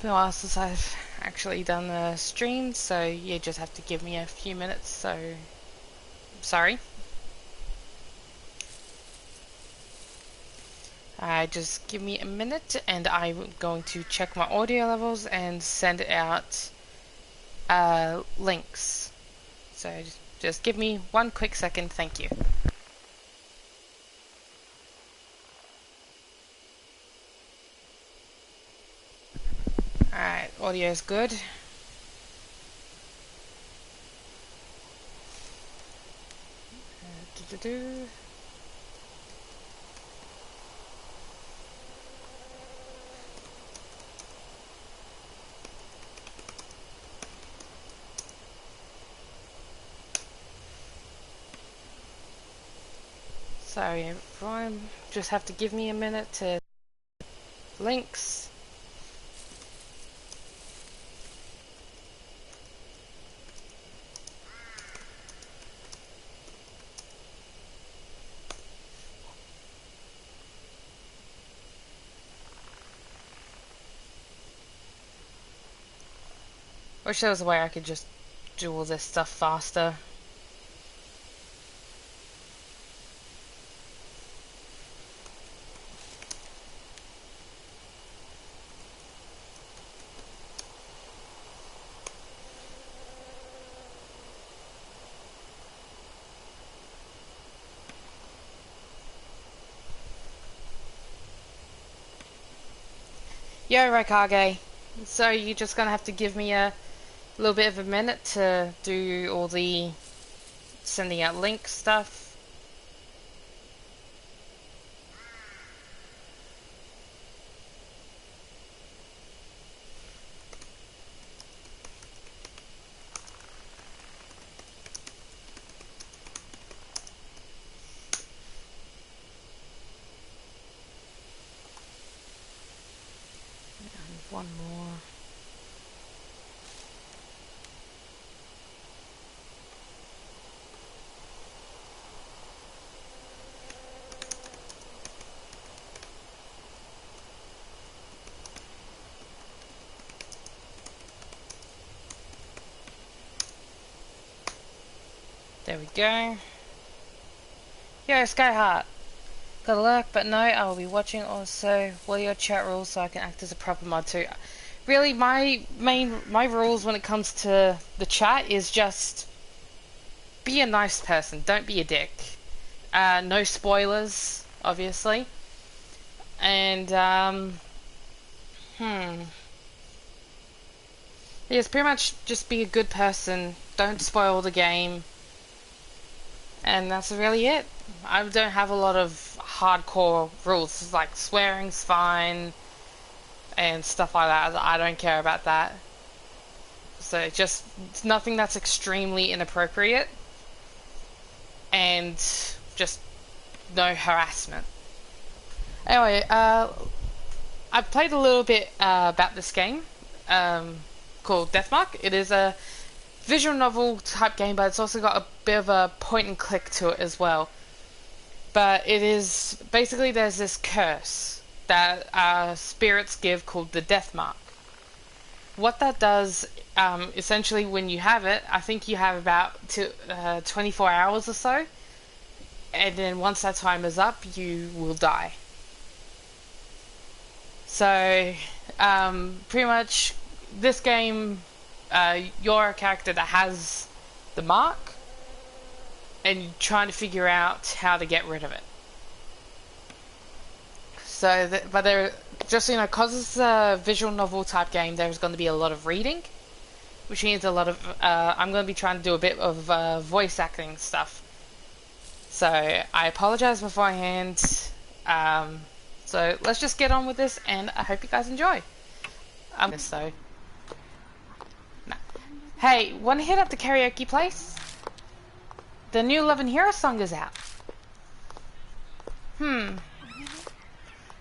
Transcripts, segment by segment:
been a while since I've actually done a stream, so you just have to give me a few minutes, so sorry. Just give me a minute and I'm going to check my audio levels and send out links. So just give me one quick second, thank you. Alright, audio is good. Sorry everyone, just have to give me a minute to links. Wish there was a way I could just do all this stuff faster. Yo, Raikage. So you're just gonna have to give me a little bit of a minute to do all the sending out link stuff. And one more. There we go. Yo, Skyheart. Got a lurk, but no, I will be watching also. What are your chat rules so I can act as a proper mod too? Really, my rules when it comes to the chat is just be a nice person, don't be a dick. No spoilers, obviously. And, yes, pretty much just be a good person, don't spoil the game. And that's really it. I don't have a lot of hardcore rules, like swearing's fine and stuff like that. I don't care about that. So just nothing that's extremely inappropriate and just no harassment. Anyway, I've played a little bit about this game called Deathmark. It is a visual novel type game, but it's also got a bit of a point and click to it as well. But it is basically there's this curse that spirits give called the Death Mark. What that does, essentially, when you have it, I think you have about 24 hours or so, and then once that time is up, you will die. So, pretty much, this game, you're a character that has the mark, and you're trying to figure out how to get rid of it. So, but there, just so you know, because it's a visual novel type game, there's going to be a lot of reading, which means a lot of, I'm going to be trying to do a bit of voice acting stuff. So, I apologize beforehand. So, let's just get on with this, and I hope you guys enjoy. So, nah. Hey, want to hit up the karaoke place? The new Love and Hero song is out. I'm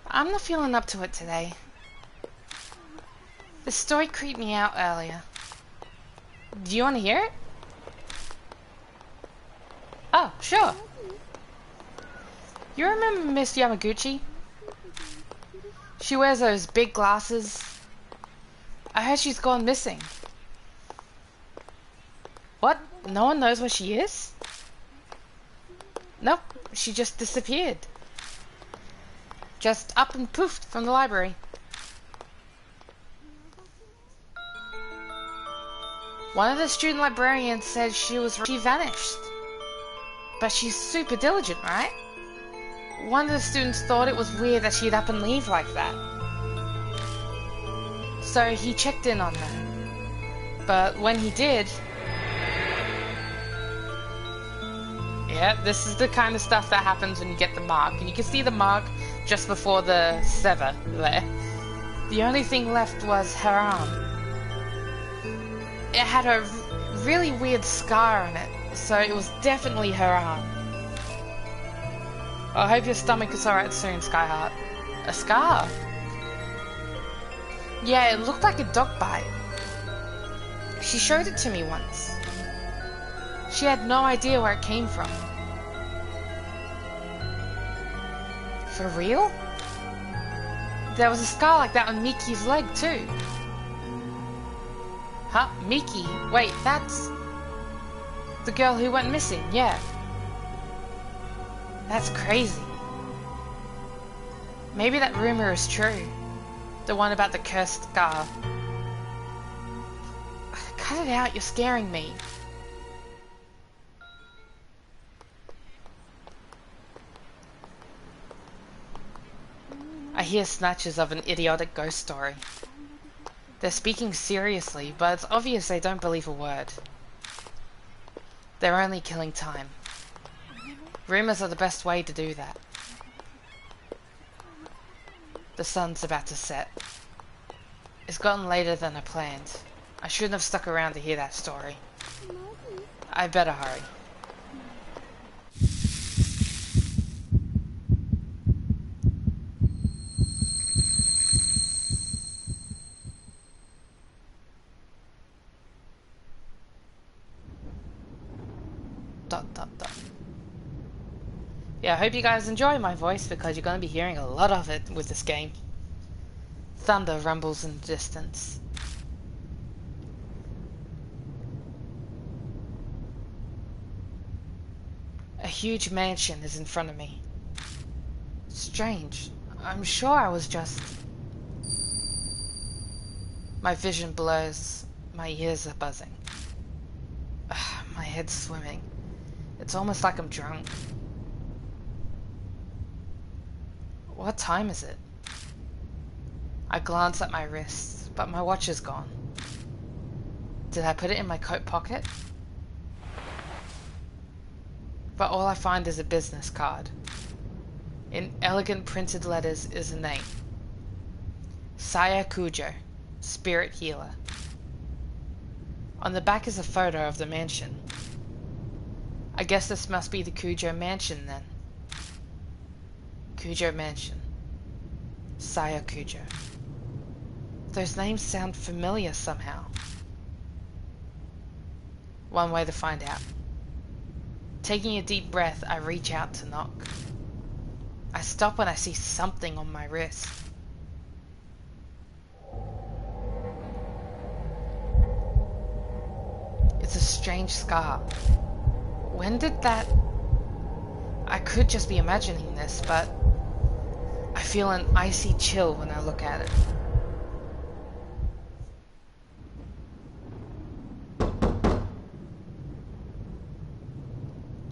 not feeling up to it today. The story creeped me out earlier. Do you want to hear it? Oh, sure. You remember Miss Yamaguchi? She wears those big glasses. I heard she's gone missing. What? No one knows where she is? Nope, she just disappeared. Just up and poofed from the library. One of the student librarians said she vanished. But she's super diligent, right? One of the students thought it was weird that she'd up and leave like that. So he checked in on her. But when he did... Yeah, this is the kind of stuff that happens when you get the mark. And you can see the mark just before the sever there. The only thing left was her arm. It had a really weird scar on it, so it was definitely her arm. I hope your stomach is alright soon, Skyheart. A scar? Yeah, it looked like a dog bite. She showed it to me once. She had no idea where it came from. For real? There was a scar like that on Miki's leg too. Huh? Miki? Wait, that's... the girl who went missing, yeah. That's crazy. Maybe that rumor is true. The one about the cursed scar. Cut it out, you're scaring me. I hear snatches of an idiotic ghost story. They're speaking seriously, but it's obvious they don't believe a word. They're only killing time. Rumors are the best way to do that. The sun's about to set. It's gotten later than I planned. I shouldn't have stuck around to hear that story. I better hurry. Yeah, I hope you guys enjoy my voice because you're going to be hearing a lot of it with this game. Thunder rumbles in the distance. A huge mansion is in front of me. Strange. I'm sure I was just... My vision blurs. My ears are buzzing. My head's swimming. It's almost like I'm drunk. What time is it? I glance at my wrist, but my watch is gone. Did I put it in my coat pocket? But all I find is a business card. In elegant printed letters is a name. Saya Kujo, Spirit Healer. On the back is a photo of the mansion. I guess this must be the Kujo Mansion then. Kujo Mansion. Saya Kujo. Those names sound familiar somehow. One way to find out. Taking a deep breath, I reach out to knock. I stop when I see something on my wrist. It's a strange scar. When did that... I could just be imagining this, but I feel an icy chill when I look at it.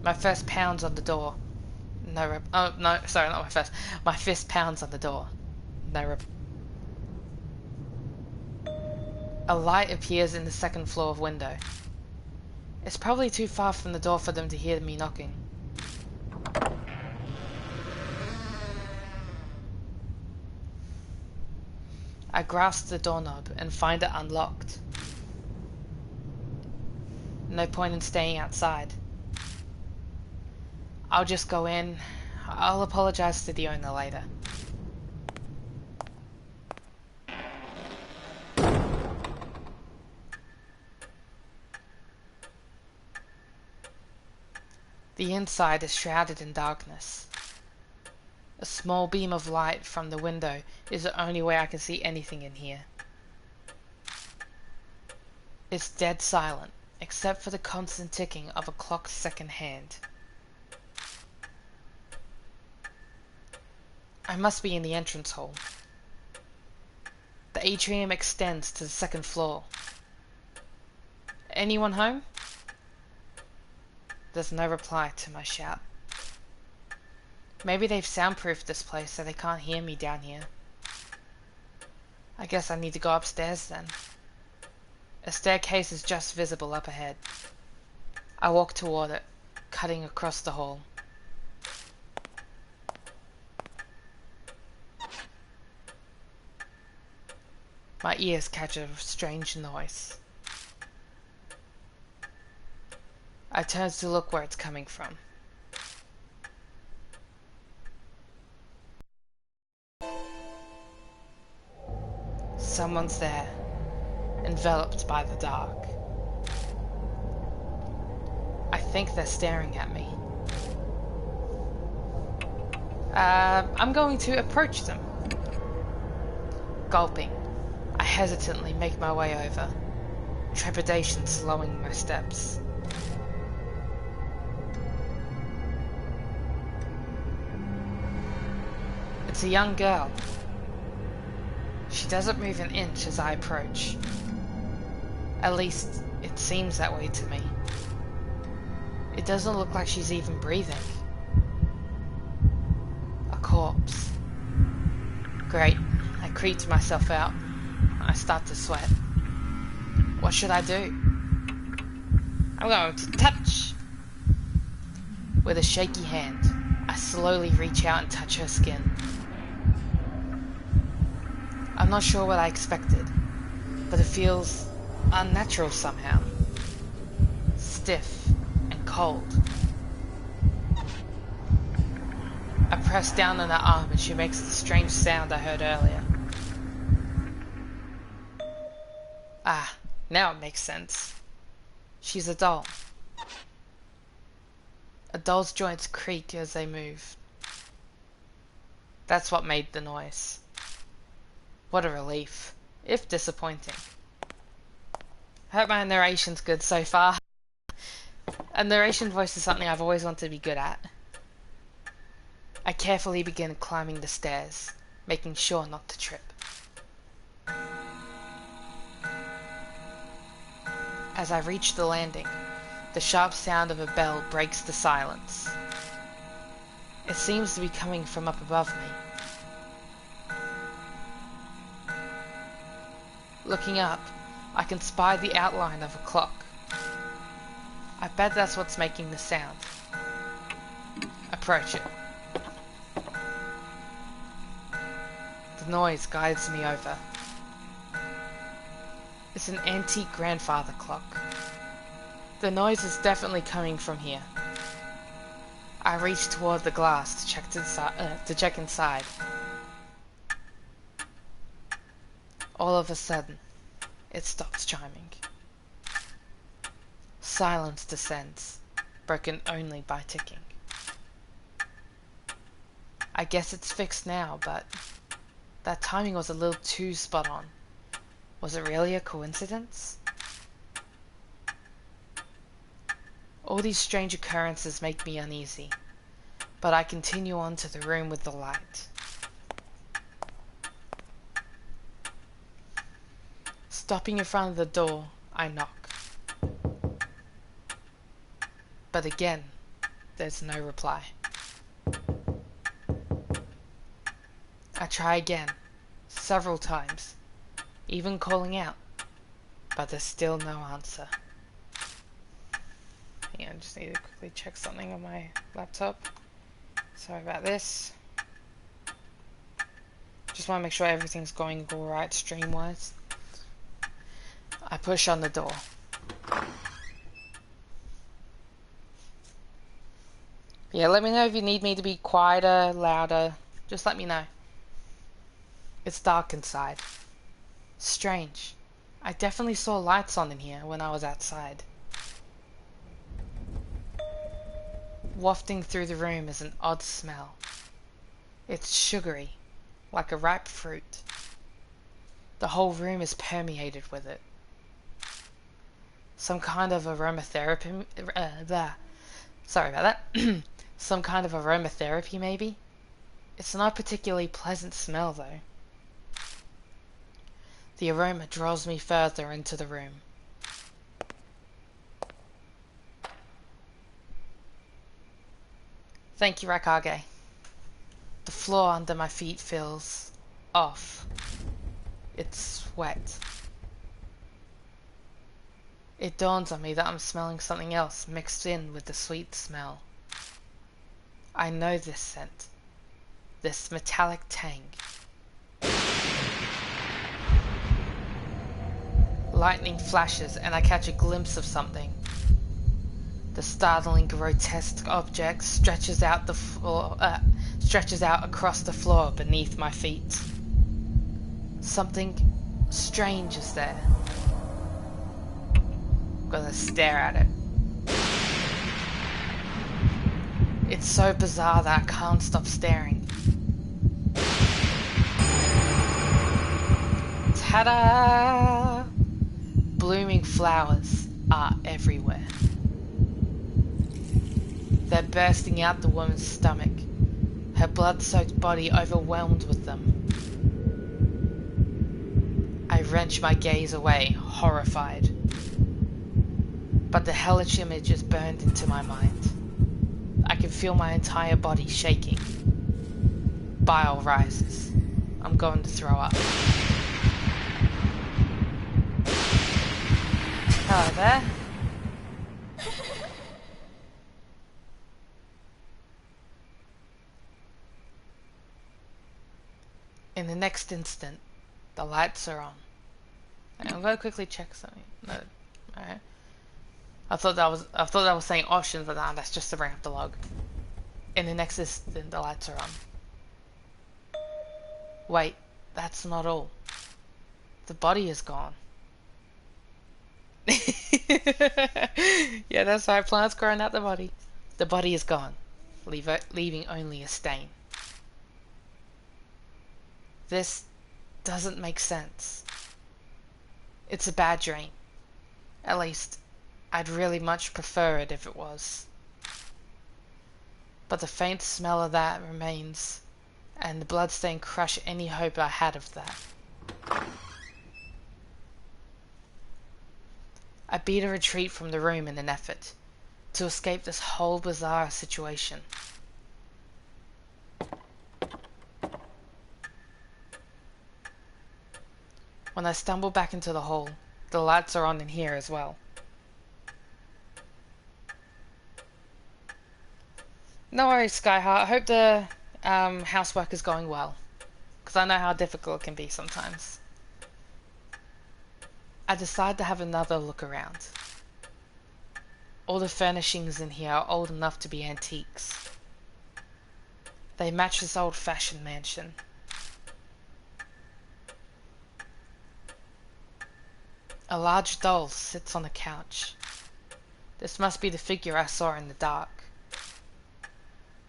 My first pounds on the door. No rep. Oh, no, sorry, not my first. My fist pounds on the door. No rep. A light appears in the second floor window. It's probably too far from the door for them to hear me knocking. I grasp the doorknob and find it unlocked. No point in staying outside. I'll just go in. I'll apologize to the owner later. The inside is shrouded in darkness. A small beam of light from the window is the only way I can see anything in here. It's dead silent, except for the constant ticking of a clock's second hand. I must be in the entrance hall. The atrium extends to the second floor. Anyone home? There's no reply to my shout. Maybe they've soundproofed this place so they can't hear me down here. I guess I need to go upstairs then. A staircase is just visible up ahead. I walk toward it, cutting across the hall. My ears catch a strange noise. I turn to look where it's coming from. Someone's there, enveloped by the dark. I think they're staring at me. I'm going to approach them. Gulping, I hesitantly make my way over, trepidation slowing my steps. It's a young girl. She doesn't move an inch as I approach. At least, it seems that way to me. It doesn't look like she's even breathing. A corpse. Great. I creeped myself out. I start to sweat. What should I do? I'm going to touch. With a shaky hand, I slowly reach out and touch her skin. I'm not sure what I expected, but it feels unnatural somehow. Stiff and cold. I press down on her arm and she makes the strange sound I heard earlier. Ah, now it makes sense. She's a doll. A doll's joints creak as they move. That's what made the noise. What a relief, if disappointing. I hope my narration's good so far. A narration voice is something I've always wanted to be good at. I carefully begin climbing the stairs, making sure not to trip. As I reach the landing, the sharp sound of a bell breaks the silence. It seems to be coming from up above me. Looking up, I can spy the outline of a clock. I bet that's what's making the sound. Approach it. The noise guides me over. It's an antique grandfather clock. The noise is definitely coming from here. I reach toward the glass to check inside. All of a sudden, it stops chiming. Silence descends, broken only by ticking. I guess it's fixed now, but that timing was a little too spot on. Was it really a coincidence? All these strange occurrences make me uneasy, but I continue on to the room with the light. Stopping in front of the door, I knock. But again, there's no reply. I try again, several times, even calling out, but there's still no answer. Yeah, I just need to quickly check something on my laptop. Sorry about this. Just want to make sure everything's going alright stream-wise. I push on the door. Yeah, let me know if you need me to be quieter, louder. Just let me know. It's dark inside. Strange. I definitely saw lights on in here when I was outside. Wafting through the room is an odd smell. It's sugary, like a ripe fruit. The whole room is permeated with it. Some kind of aromatherapy. Sorry about that. Some kind of aromatherapy, maybe? It's not a particularly pleasant smell, though. The aroma draws me further into the room. Thank you, Rakage. The floor under my feet feels off. It's wet. It dawns on me that I'm smelling something else mixed in with the sweet smell. I know this scent. This metallic tang. Lightning flashes and I catch a glimpse of something. The startling, grotesque object stretches out across the floor beneath my feet. Something strange is there. I'm gonna stare at it. It's so bizarre that I can't stop staring. Ta-da! Blooming flowers are everywhere. They're bursting out the woman's stomach, her blood-soaked body overwhelmed with them. I wrench my gaze away, horrified. But the hellish image is burned into my mind. I can feel my entire body shaking. Bile rises. I'm going to throw up. Hello there. In the next instant, the lights are on. I'm gonna quickly check something. No, alright. I thought that was saying options, but nah, that's just to bring up the log. In the next instant, the lights are on. Wait, that's not all. The body is gone. Yeah, that's right. Plants growing out the body. The body is gone, leaving only a stain. This doesn't make sense. It's a bad dream. At least, I'd really much prefer it if it was. But the faint smell of that remains, and the bloodstain crushed any hope I had of that. I beat a retreat from the room in an effort to escape this whole bizarre situation. When I stumble back into the hall, the lights are on in here as well. No worries, Skyheart. I hope the housework is going well, because I know how difficult it can be sometimes. I decide to have another look around. All the furnishings in here are old enough to be antiques. They match this old-fashioned mansion. A large doll sits on the couch. This must be the figure I saw in the dark.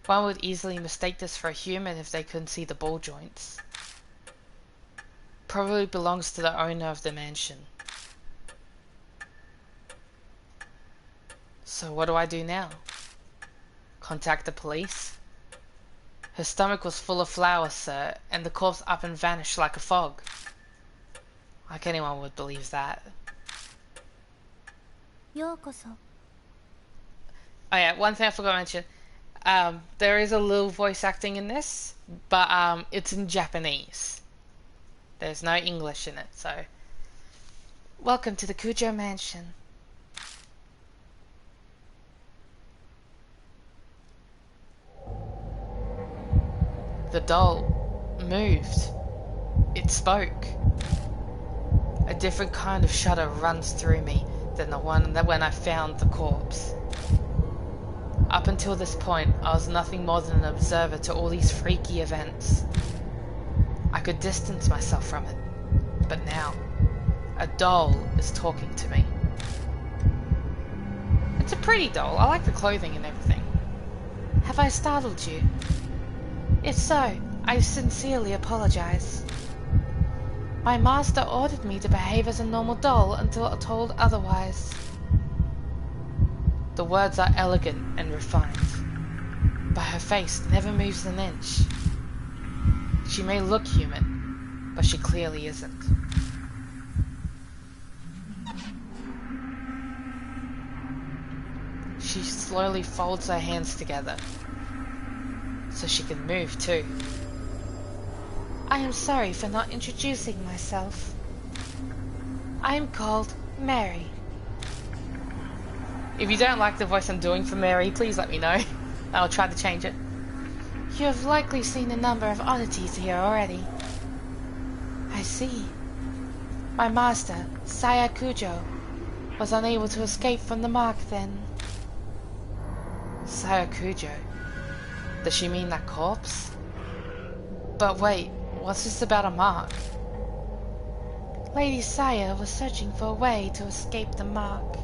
One would easily mistake this for a human if they couldn't see the ball joints. Probably belongs to the owner of the mansion. So what do I do now? Contact the police? Her stomach was full of flowers, sir, and the corpse up and vanished like a fog. Like anyone would believe that. Oh yeah, one thing I forgot to mention. There is a little voice acting in this, but it's in Japanese. There's no English in it, so... Welcome to the Kujo Mansion. The doll moved. It spoke. A different kind of shudder runs through me than the one that when I found the corpse. Up until this point, I was nothing more than an observer to all these freaky events. I could distance myself from it, but now, a doll is talking to me. It's a pretty doll. I like the clothing and everything. Have I startled you? If so, I sincerely apologize. My master ordered me to behave as a normal doll until told otherwise. The words are elegant and refined, but her face never moves an inch. She may look human, but she clearly isn't. She slowly folds her hands together, so she can move too. I am sorry for not introducing myself. I am called Mary. If you don't like the voice I'm doing for Mary, please let me know. I'll try to change it. You have likely seen a number of oddities here already. I see. My master, Sayakujo, was unable to escape from the mark then. Sayakujo? Does she mean that corpse? But wait, what's this about a mark? Lady Saya was searching for a way to escape the mark.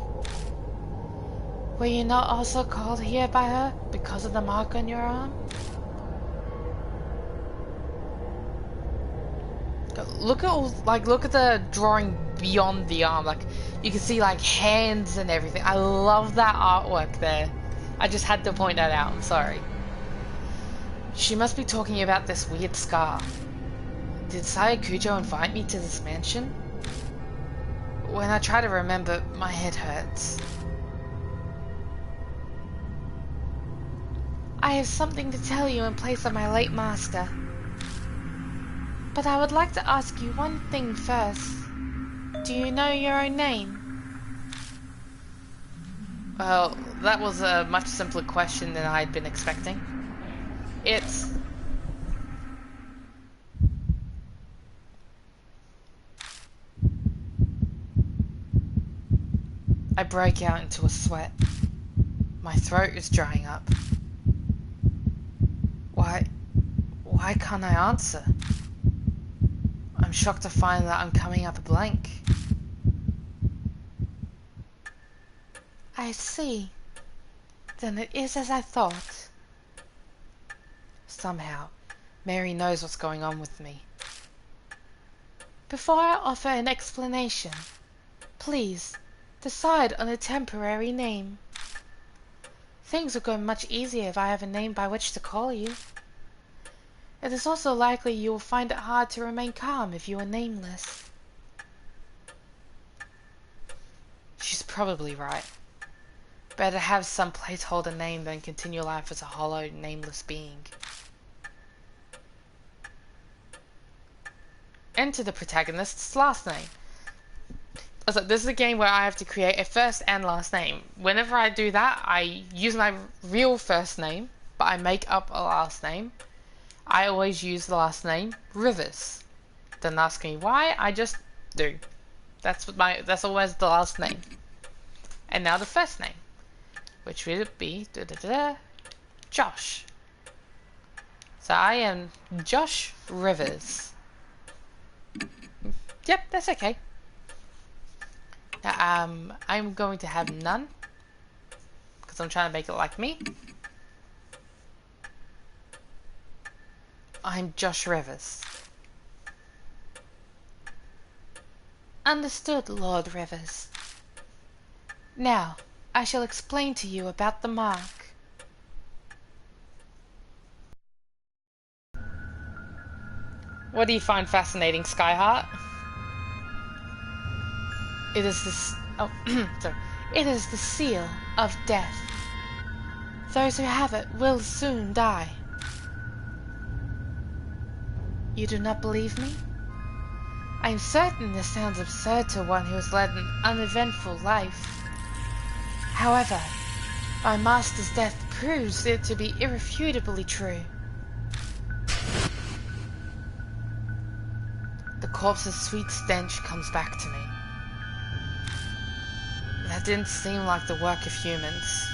Were you not also called here by her because of the mark on your arm? Look at the drawing beyond the arm. Like, you can see like hands and everything. I love that artwork there. I just had to point that out. I'm sorry. She must be talking about this weird scar. Did Sayakujo invite me to this mansion? When I try to remember, my head hurts. I have something to tell you in place of my late master. But I would like to ask you one thing first. Do you know your own name? Well, that was a much simpler question than I had been expecting. It's... I break out into a sweat. My throat is drying up. Why can't I answer? I'm shocked to find that I'm coming up blank. I see. Then it is as I thought. Somehow, Mary knows what's going on with me. Before I offer an explanation, please, decide on a temporary name. Things will go much easier if I have a name by which to call you. It is also likely you will find it hard to remain calm if you are nameless. She's probably right. Better have some placeholder name than continue life as a hollow, nameless being. Enter the protagonist's last name. So this is a game where I have to create a first and last name. Whenever I do that, I use my real first name, but I make up a last name. I always use the last name Rivers. Don't ask me why, I just do. That's always the last name. And now the first name, which would be Josh. So I am Josh Rivers. Yep, that's okay. I'm going to have none because I'm trying to make it like me. I'm Josh Rivers. Understood, Lord Rivers. Now, I shall explain to you about the mark. What do you find fascinating, Skyheart? It is sorry. It is the seal of death. Those who have it will soon die. You do not believe me? I am certain this sounds absurd to one who has led an uneventful life. However, my master's death proves it to be irrefutably true. The corpse's sweet stench comes back to me. That didn't seem like the work of humans.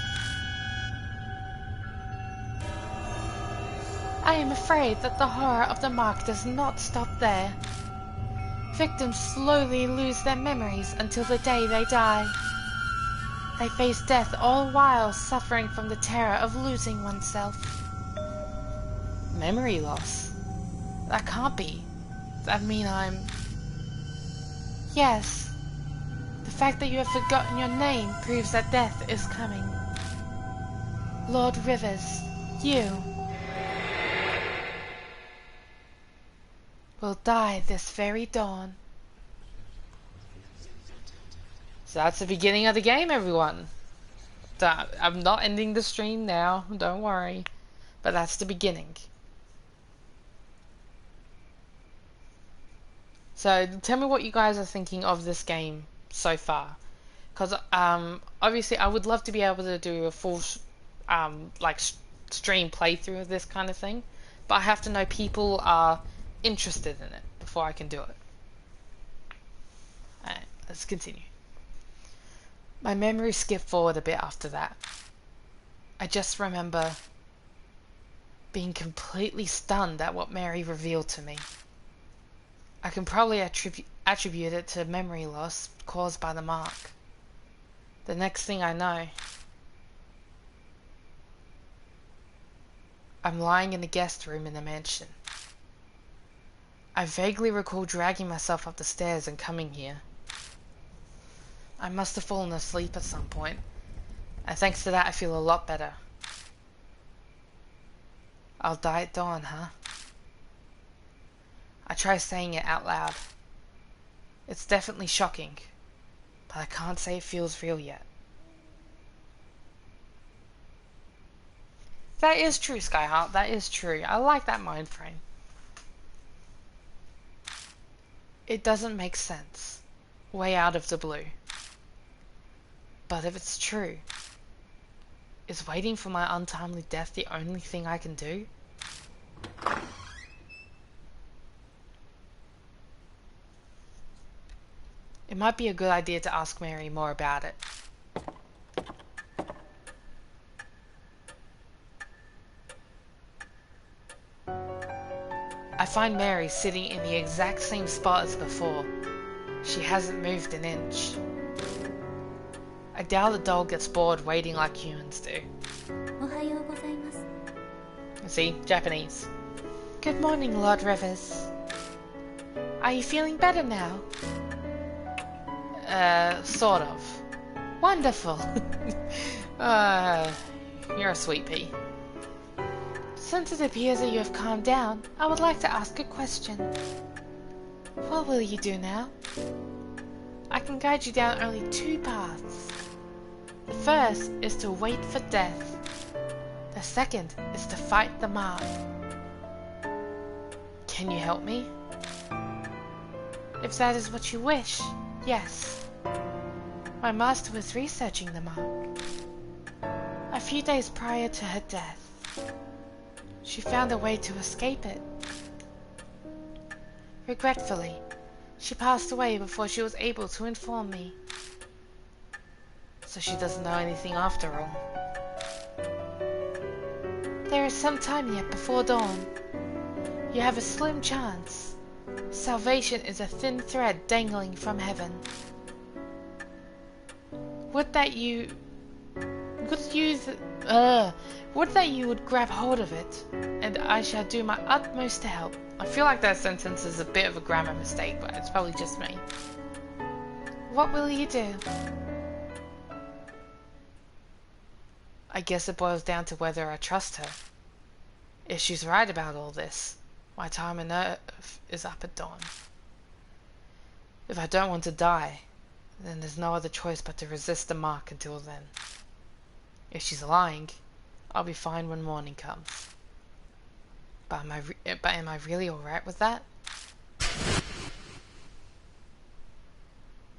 I am afraid that the horror of the mark does not stop there. Victims slowly lose their memories until the day they die. They face death all while suffering from the terror of losing oneself. Memory loss? That can't be. That mean I'm... Yes. The fact that you have forgotten your name proves that death is coming. Lord Rivers, you will die this very dawn. So that's the beginning of the game, everyone. I'm not ending the stream now, don't worry. But that's the beginning. So tell me what you guys are thinking of this game so far. Because obviously I would love to be able to do a full stream playthrough of this kind of thing. But I have to know people are interested in it before I can do it. Alright, let's continue. My memory skipped forward a bit after that. I just remember being completely stunned at what Mary revealed to me. I can probably attribute it to memory loss caused by the mark. The next thing I know, I'm lying in the guest room in the mansion. I vaguely recall dragging myself up the stairs and coming here. I must have fallen asleep at some point, and thanks to that I feel a lot better. I'll die at dawn, huh? I try saying it out loud. It's definitely shocking, but I can't say it feels real yet. That is true, Skyheart, that is true. I like that mind frame. It doesn't make sense. Way out of the blue. But if it's true, is waiting for my untimely death the only thing I can do? It might be a good idea to ask Mary more about it. I find Mary sitting in the exact same spot as before. She hasn't moved an inch. I doubt the doll gets bored waiting like humans do. See, Japanese. Good morning, Lord Rivers. Are you feeling better now? Sort of. Wonderful. You're a sweet pea. Since it appears that you have calmed down, I would like to ask a question. What will you do now? I can guide you down only two paths. The first is to wait for death. The second is to fight the mark. Can you help me? If that is what you wish, yes. My master was researching the mark. A few days prior to her death, she found a way to escape it. Regretfully, she passed away before she was able to inform me. So she doesn't know anything after all. There is some time yet before dawn. You have a slim chance. Salvation is a thin thread dangling from heaven. Would that you would grab hold of it, and I shall do my utmost to help. I feel like that sentence is a bit of a grammar mistake, but it's probably just me. What will you do? I guess it boils down to whether I trust her. If she's right about all this, my time on Earth is up at dawn. If I don't want to die, then there's no other choice but to resist the mark until then. If she's lying, I'll be fine when morning comes. But am I really alright with that?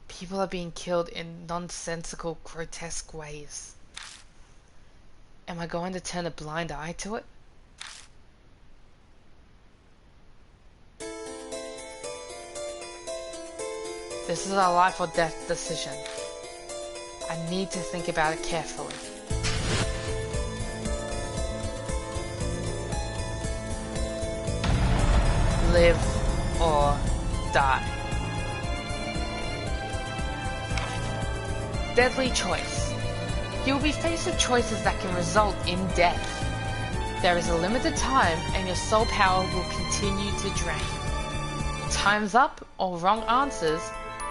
People are being killed in nonsensical, grotesque ways. Am I going to turn a blind eye to it? This is a life or death decision. I need to think about it carefully. Live or die. Deadly choice. You will be faced with choices that can result in death. There is a limited time and your soul power will continue to drain. Time's up or wrong answers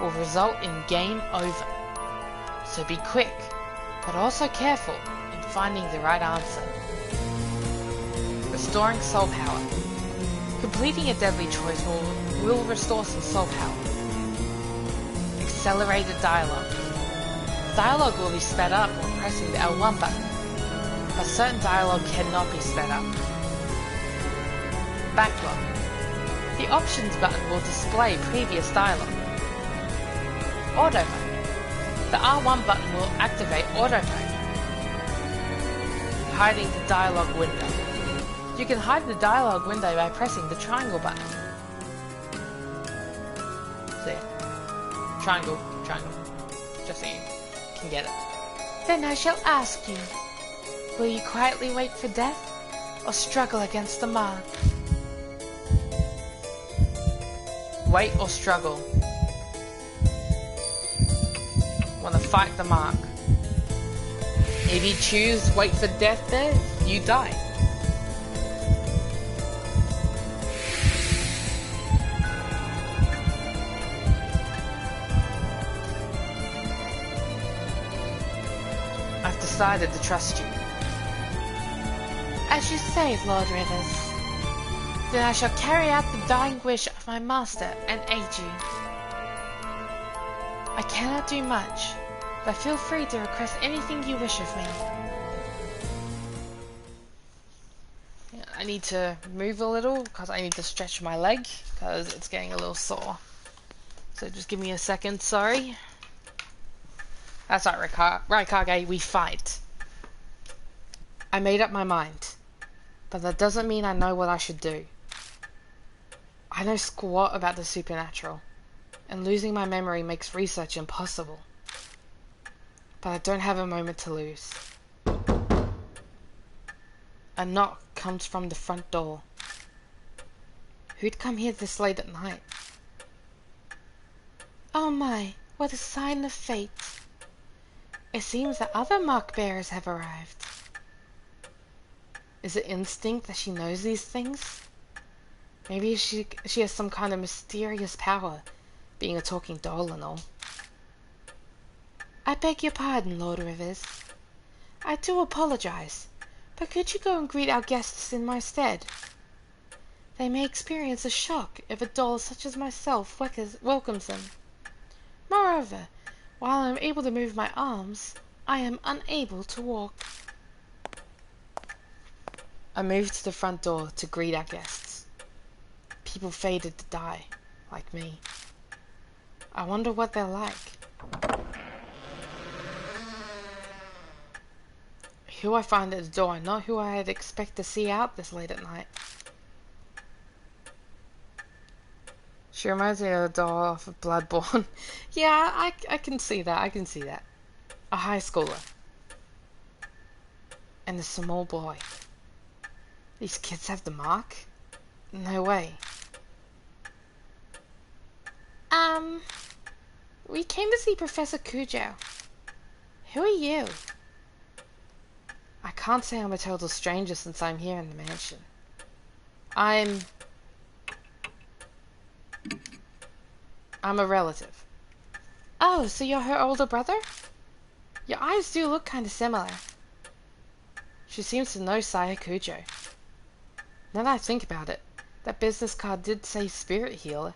will result in game over. So be quick, but also careful in finding the right answer. Restoring soul power. Completing a deadly choice will restore some soul power. Accelerated dialogue. Dialogue will be sped up while pressing the L1 button, but certain dialogue cannot be sped up. Backlog. The options button will display previous dialogue. Auto mode. The R1 button will activate auto mode. Hiding the dialogue window. You can hide the dialogue window by pressing the triangle button. See? Triangle, triangle. Just so you can get it. Then I shall ask you, will you quietly wait for death, or struggle against the mark? Wait or struggle? Wanna fight the mark? If you choose wait for death there, you die. I've decided to trust you. As you say, Lord Rivers. Then I shall carry out the dying wish of my master and aid you. I cannot do much, but feel free to request anything you wish of me. I need to move a little because I need to stretch my leg because it's getting a little sore. So just give me a second, sorry. That's right, Raikage, we fight. I made up my mind, but that doesn't mean I know what I should do. I know squat about the supernatural, and losing my memory makes research impossible. But I don't have a moment to lose. A knock comes from the front door. Who'd come here this late at night? Oh my, what a sign of fate. It seems that other mark bearers have arrived. Is it instinct that she knows these things? Maybe she has some kind of mysterious power, being a talking doll and all. I beg your pardon, Lord Rivers. I do apologize, but could you go and greet our guests in my stead? They may experience a shock if a doll such as myself welcomes them. Moreover, while I am able to move my arms, I am unable to walk. I moved to the front door to greet our guests. People fated to die, like me. I wonder what they're like. Who I find at the door, not who I'd expect to see out this late at night. She reminds me of a doll off of Bloodborne. Yeah, I can see that, I can see that. A high schooler. And a small boy. These kids have the mark? No way. We came to see Professor Kujo. Who are you? I can't say I'm a total stranger since I'm here in the mansion. I'm a relative. Oh, so you're her older brother? Your eyes do look kind of similar. She seems to know Sire Kujo. Now that I think about it, that business card did say spirit healer.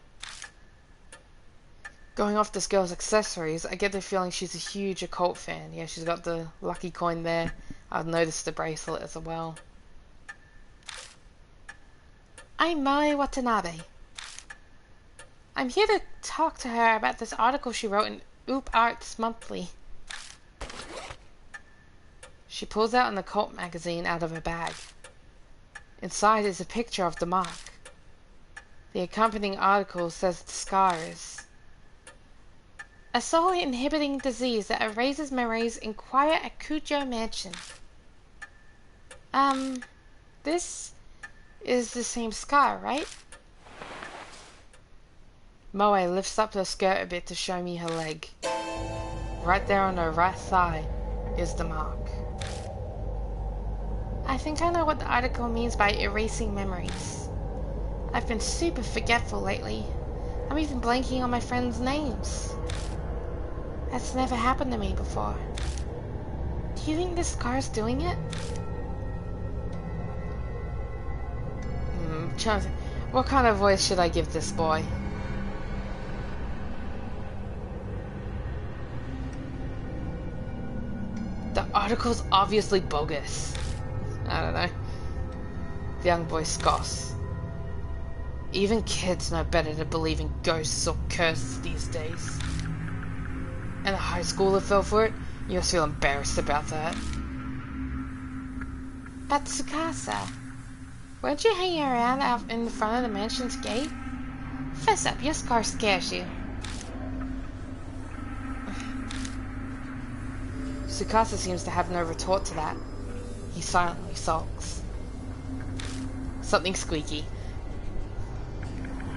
Going off this girl's accessories, I get the feeling she's a huge occult fan. Yeah, she's got the lucky coin there. I've noticed the bracelet as well. I'm Mae Watanabe. I'm here to talk to her about this article she wrote in Oop Arts Monthly. She pulls out an occult magazine out of her bag. Inside is a picture of the mark. The accompanying article says the scar is a soul-inhibiting disease that erases memories. Inquire at Kujo Mansion. This is the same scar, right? Moe lifts up her skirt a bit to show me her leg. Right there on her right thigh is the mark. I think I know what the article means by erasing memories. I've been super forgetful lately. I'm even blanking on my friends' names. That's never happened to me before. Do you think this car's doing it? What kind of voice should I give this boy? The article's obviously bogus. I don't know. The young boy scoffs. Even kids know better to believe in ghosts or curses these days. And a high schooler fell for it? You must feel embarrassed about that. But Tsukasa, weren't you hanging around out in the front of the mansion's gate? Fess up, your scar scares you. Tsukasa seems to have no retort to that. He silently sulks. Something squeaky.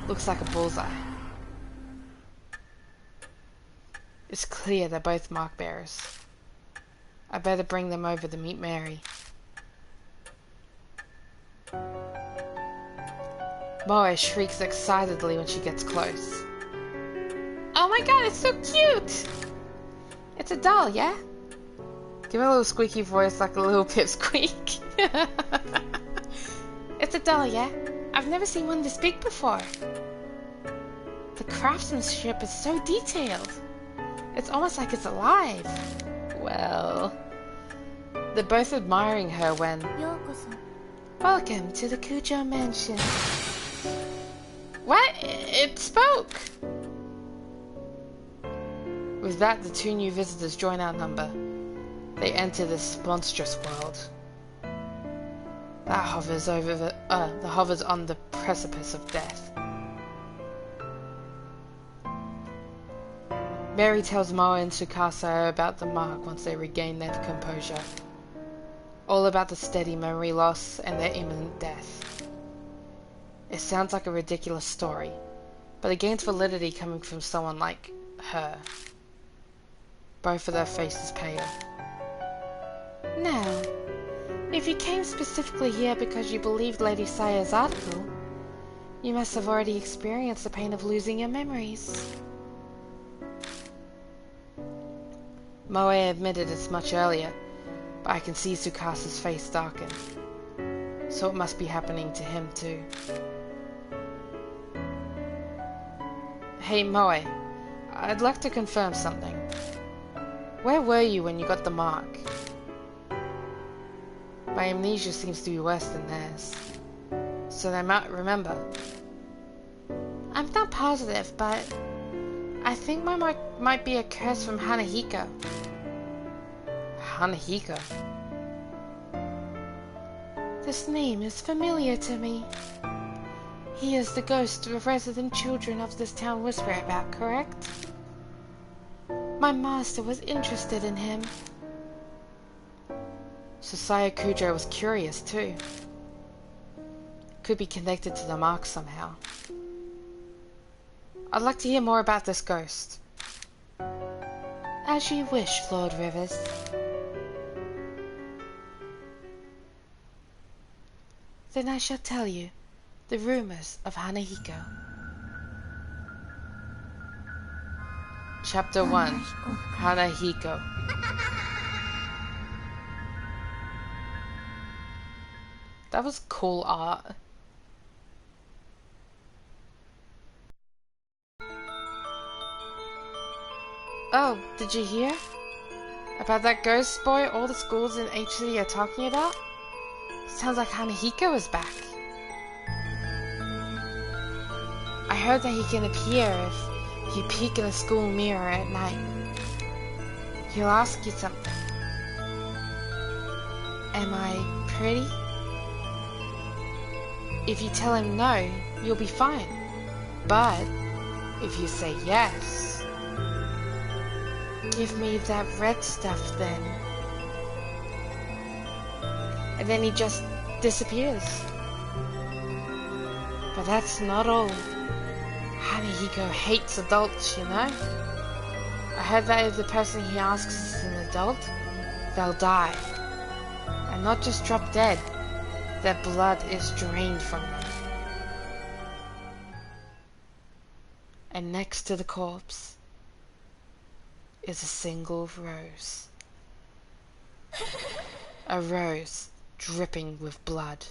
Looks like a bullseye. It's clear they're both mark bearers. I better bring them over to meet Mary. Moe shrieks excitedly when she gets close. Oh my god, it's so cute! It's a doll, yeah? Give it a little squeaky voice like a little pipsqueak. It's a doll, yeah? I've never seen one this big before. The craftsmanship is so detailed. It's almost like it's alive. Well, they're both admiring her when... Welcome to the Kujo Mansion. What? It spoke! With that, the two new visitors join our number. They enter this monstrous world that hovers on the precipice of death. Mary tells Moa and Tsukasa about the mark once they regain their composure. All about the steady memory loss and their imminent death. It sounds like a ridiculous story, but it gains validity coming from someone like her. Both of their faces pale. Now, if you came specifically here because you believed Lady Saya's article, you must have already experienced the pain of losing your memories. Moe admitted this much earlier, but I can see Tsukasa's face darken. So it must be happening to him too. Hey Moe, I'd like to confirm something. Where were you when you got the mark? My amnesia seems to be worse than theirs, so they might remember. I'm not positive, but I think my mark might be a curse from Hanahiko. Hanahiko? This name is familiar to me. He is the ghost the resident children of this town whisper about, correct? My master was interested in him. So Saya Kujo was curious too. Could be connected to the mark somehow. I'd like to hear more about this ghost. As you wish, Lord Rivers. Then I shall tell you the rumors of Hanahiko. Chapter 1. Hanahiko. That was cool art. Oh, did you hear? About that ghost boy all the schools in HC are talking about? Sounds like Hanahiko is back. I heard that he can appear if you peek in a school mirror at night. He'll ask you something. Am I pretty? If you tell him no, you'll be fine. But if you say yes, give me that red stuff then. And then he just disappears. But that's not all. Hanahiko hates adults, you know? I heard that if the person he asks is an adult, they'll die. And not just drop dead. Their blood is drained from them. And next to the corpse is a single rose. A rose dripping with blood.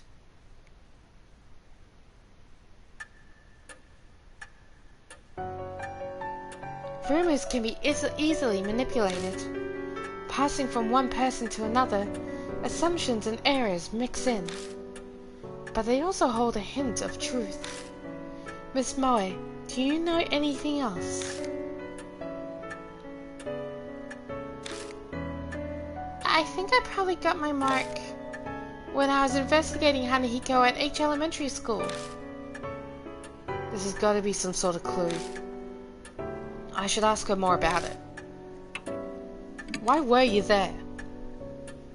Rumors can be easily manipulated. Passing from one person to another, assumptions and errors mix in. But they also hold a hint of truth. Miss Moe, do you know anything else? I think I probably got my mark when I was investigating Hanahiko at H Elementary School. This has got to be some sort of clue. I should ask her more about it. Why were you there?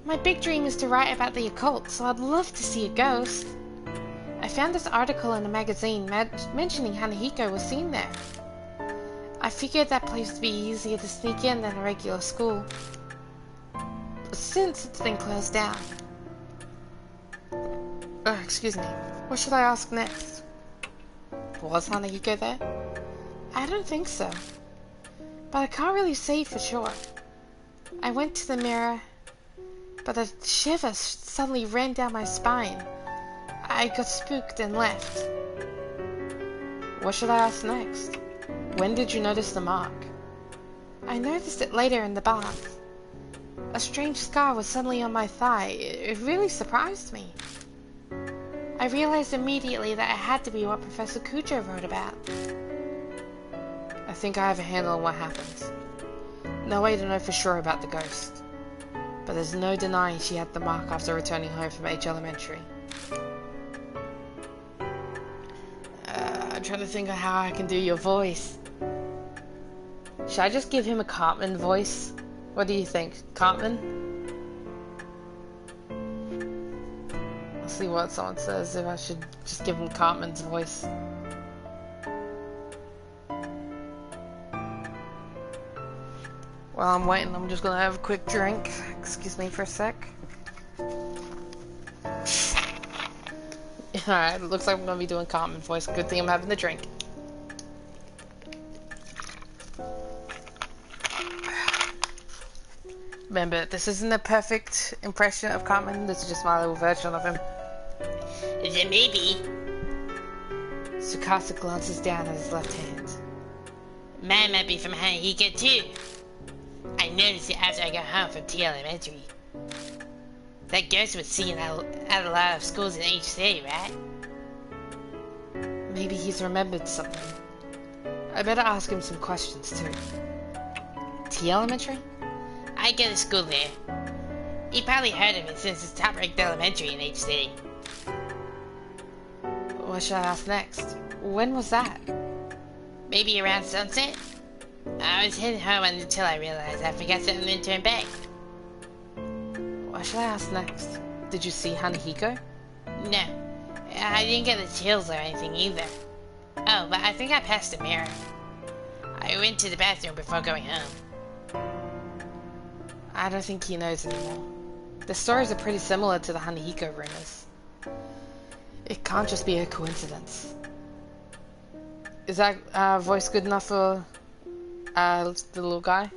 My big dream is to write about the occult, so I'd love to see a ghost. I found this article in a magazine mentioning Hanahiko was seen there. I figured that place would be easier to sneak in than a regular school, since it's been closed down. Excuse me. What should I ask next? Was Hanahiko there? I don't think so. But I can't really say for sure. I went to the mirror, but a shiver suddenly ran down my spine. I got spooked and left. What should I ask next? When did you notice the mark? I noticed it later in the bath. A strange scar was suddenly on my thigh. It really surprised me. I realized immediately that it had to be what Professor Kujo wrote about. I think I have a handle on what happened. No way to know for sure about the ghost. But there's no denying she had the mark after returning home from H Elementary. I'm trying to think of how I can do your voice. Should I just give him a Cartman voice? What do you think? Cartman? I'll see what someone says if I should just give him Cartman's voice. While I'm waiting, I'm just gonna have a quick drink. Excuse me for a sec. Alright, it looks like I'm gonna be doing Cartman voice. Good thing I'm having the drink. Remember, this isn't a perfect impression of Cartman. This is just my little version of him. Then maybe. Tsukasa glances down at his left hand. Mine might be from Hanahiko too. I noticed it after I got home from T Elementary. That ghost was seen at a lot of schools in each city, right? Maybe he's remembered something. I better ask him some questions too. T Elementary? I go to school there. He probably heard of it since it's top-ranked elementary in each city. What should I ask next? When was that? Maybe around sunset? I was heading home until I realized I forgot something and turned back. What should I ask next? Did you see Hanahiko? No, I didn't get the chills or anything either. Oh, but I think I passed the mirror. I went to the bathroom before going home. I don't think he knows anymore. The stories are pretty similar to the Hanahiko rumors. It can't just be a coincidence. Is that voice good enough for the little guy?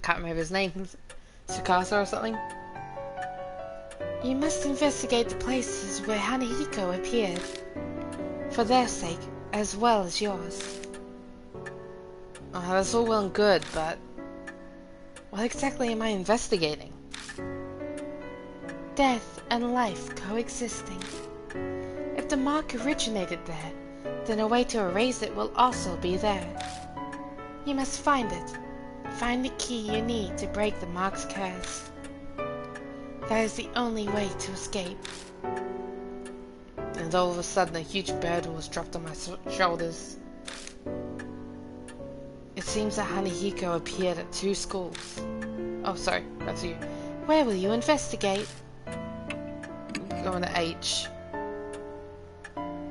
Can't remember his name. Tsukasa or something? You must investigate the places where Hanahiko appeared. For their sake, as well as yours. Oh, that's all well and good, but what exactly am I investigating? Death and life coexisting. If the mark originated there, then a way to erase it will also be there. You must find it. Find the key you need to break the mark's curse. That is the only way to escape. And all of a sudden a huge burden was dropped on my shoulders. It seems that Hanahiko appeared at 2 schools. Oh, sorry, that's you. Where will you investigate? Going to H.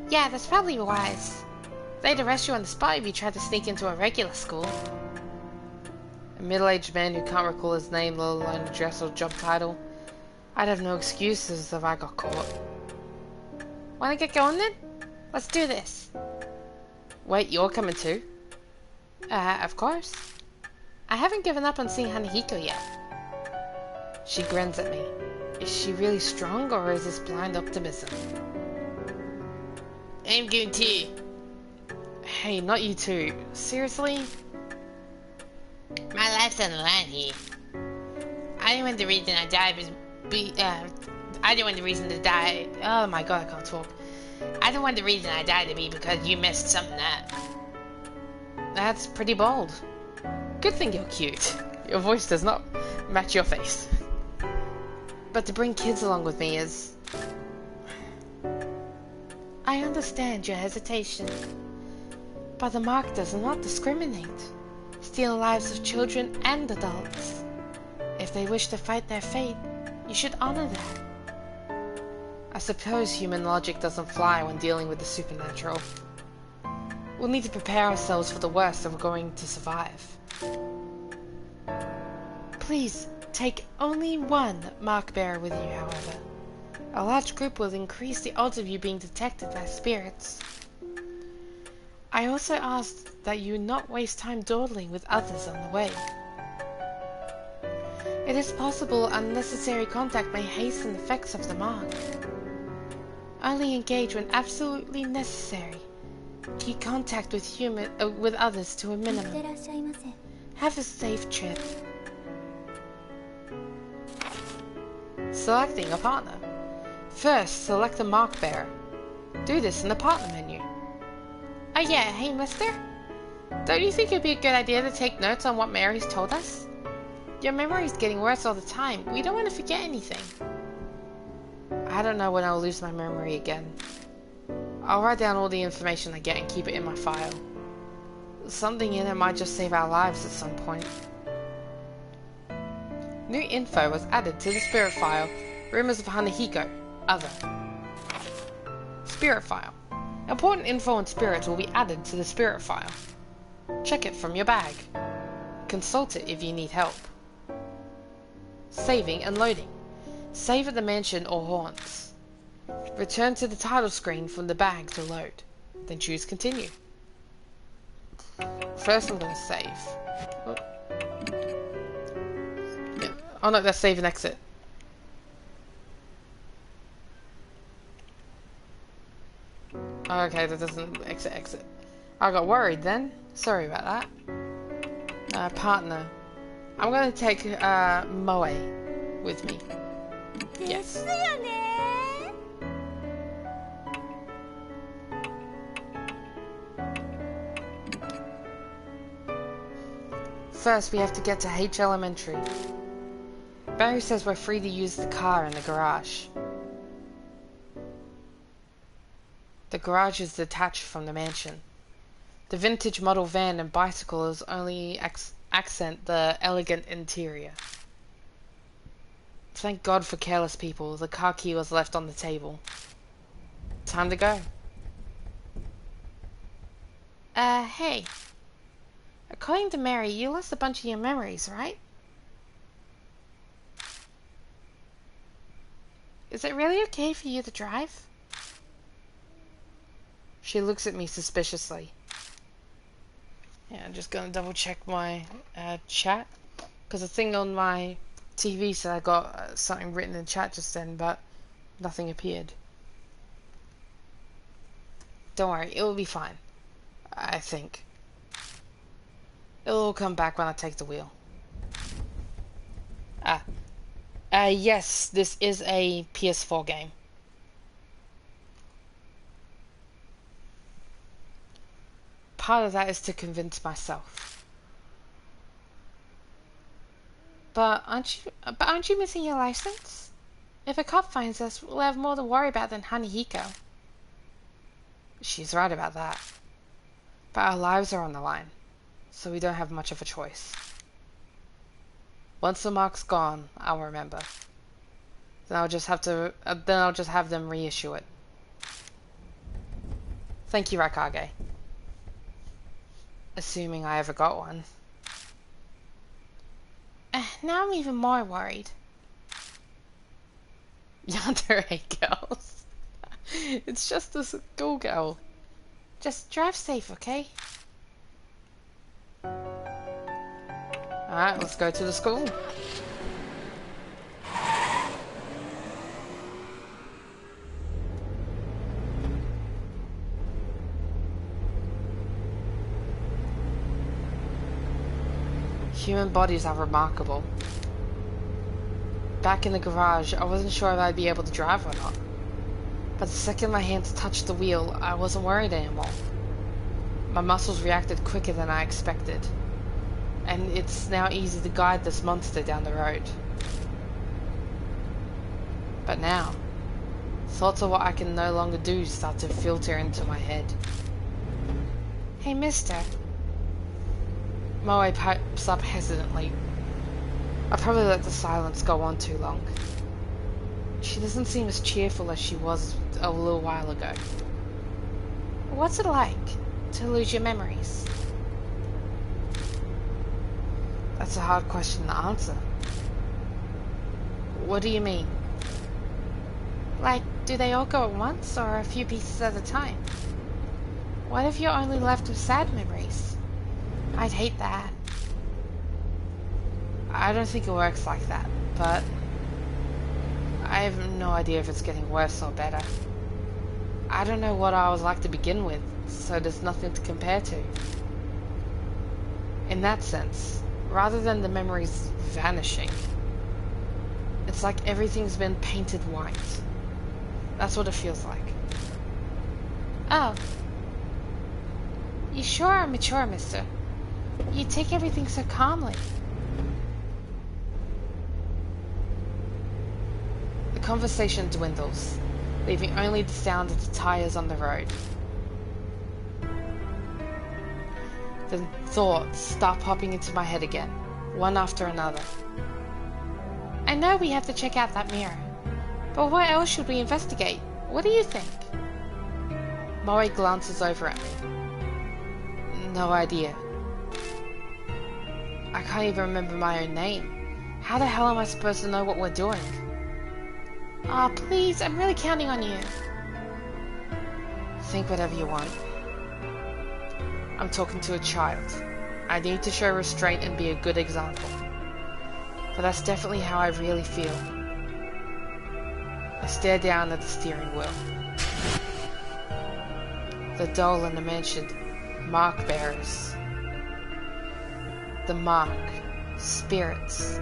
Yeah, that's probably wise. They'd arrest you on the spot if you tried to sneak into a regular school. A middle-aged man who can't recall his name, let alone address or job title. I'd have no excuses if I got caught. Wanna get going then? Let's do this. Wait, you're coming too? Of course. I haven't given up on seeing Hanahiko yet. She grins at me. Is she really strong, or is this blind optimism? I'm going too. Hey, not you two. Seriously? My life's on the line here. I don't want the reason I died was I don't want the reason to die. Oh my god, I can't talk. I don't want the reason I died to be because you messed something up. That's pretty bold. Good thing you're cute. Your voice does not match your face. But to bring kids along with me is... I understand your hesitation. But the mark does not discriminate. Steal the lives of children and adults. If they wish to fight their fate, you should honor that. I suppose human logic doesn't fly when dealing with the supernatural. We'll need to prepare ourselves for the worst if we're going to survive. Please, take only one mark bearer with you, however. A large group will increase the odds of you being detected by spirits. I also asked that you not waste time dawdling with others on the way. It is possible unnecessary contact may hasten the effects of the mark. Only engage when absolutely necessary. Keep contact with others to a minimum. Have a safe trip. Selecting a partner. First, select the mark bearer. Do this in the partner menu. Oh yeah, hey mister? Don't you think it'd be a good idea to take notes on what Mary's told us? Your memory's getting worse all the time. We don't want to forget anything. I don't know when I'll lose my memory again. I'll write down all the information I get and keep it in my file. Something in it might just save our lives at some point. New info was added to the spirit file. Rumors of Hanahiko. Other. Spirit file. Important info on spirits will be added to the spirit file. Check it from your bag. Consult it if you need help. Saving and loading. Save at the mansion or haunts. Return to the title screen from the bag to load. Then choose continue. First I'm going to save. Oh no, that's save and exit. Okay, that doesn't exit. I got worried then. Sorry about that. Partner. I'm gonna take Moe with me. Yes. First, we have to get to H Elementary. Barry says we're free to use the car in the garage. The garage is detached from the mansion. The vintage model van and bicycles only accent the elegant interior. Thank God for careless people. The car key was left on the table. Time to go. Hey. According to Mary, you lost a bunch of your memories, right? Is it really okay for you to drive? She looks at me suspiciously. Yeah, I'm just gonna double check my chat. Because the thing on my TV said I got something written in chat just then, but nothing appeared. Don't worry, it will be fine. I think. It'll all come back when I take the wheel. Yes, this is a PS4 game. Part of that is to convince myself. But aren't you missing your license? If a cop finds us, we'll have more to worry about than Hanahiko. She's right about that. But our lives are on the line, so we don't have much of a choice. Once the mark's gone, I'll remember. Then I'll just have them reissue it. Thank you, Raikage. Assuming I ever got one. Now I'm even more worried. Yandere girls. It's just a schoolgirl. Just drive safe, okay? Alright, let's go to the school. Human bodies are remarkable. Back in the garage, I wasn't sure if I'd be able to drive or not. But the second my hands touched the wheel, I wasn't worried anymore. My muscles reacted quicker than I expected. And it's now easy to guide this monster down the road. But now, thoughts of what I can no longer do start to filter into my head. Hey, mister. Moe pipes up hesitantly. I probably let the silence go on too long. She doesn't seem as cheerful as she was a little while ago. What's it like to lose your memories? That's a hard question to answer. What do you mean? Like, do they all go at once or a few pieces at a time? What if you're only left with sad memories? I'd hate that. I don't think it works like that, but I have no idea if it's getting worse or better. I don't know what I was like to begin with, so there's nothing to compare to. In that sense, rather than the memories vanishing, it's like everything's been painted white. That's what it feels like. Oh. You sure are mature, mister. You take everything so calmly. The conversation dwindles, leaving only the sound of the tires on the road. Then thoughts start popping into my head again, one after another. I know we have to check out that mirror, but what else should we investigate? What do you think? Moe glances over at me. No idea. I can't even remember my own name. How the hell am I supposed to know what we're doing? Aw, please, I'm really counting on you. Think whatever you want. I'm talking to a child. I need to show restraint and be a good example. But that's definitely how I really feel. I stare down at the steering wheel. The dull and unmentioned mark bearers. The mark. Spirits.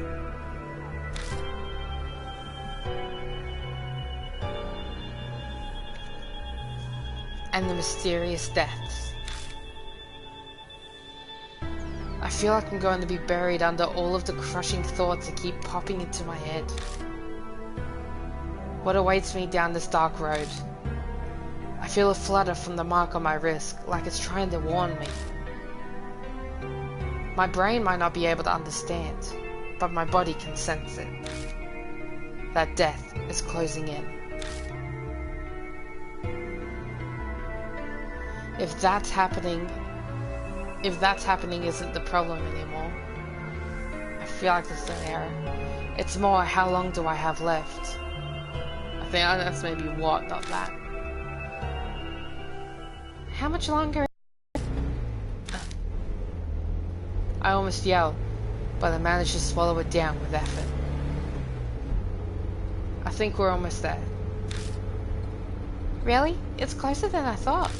And the mysterious deaths. I feel like I'm going to be buried under all of the crushing thoughts that keep popping into my head. What awaits me down this dark road? I feel a flutter from the mark on my wrist, like it's trying to warn me. My brain might not be able to understand, but my body can sense it. That death is closing in. If that's happening isn't the problem anymore. I feel like this is an error. It's more, how long do I have left? I think that's maybe what, not that. How much longer? I almost yell, but I manage to swallow it down with effort. I think we're almost there. Really? It's closer than I thought.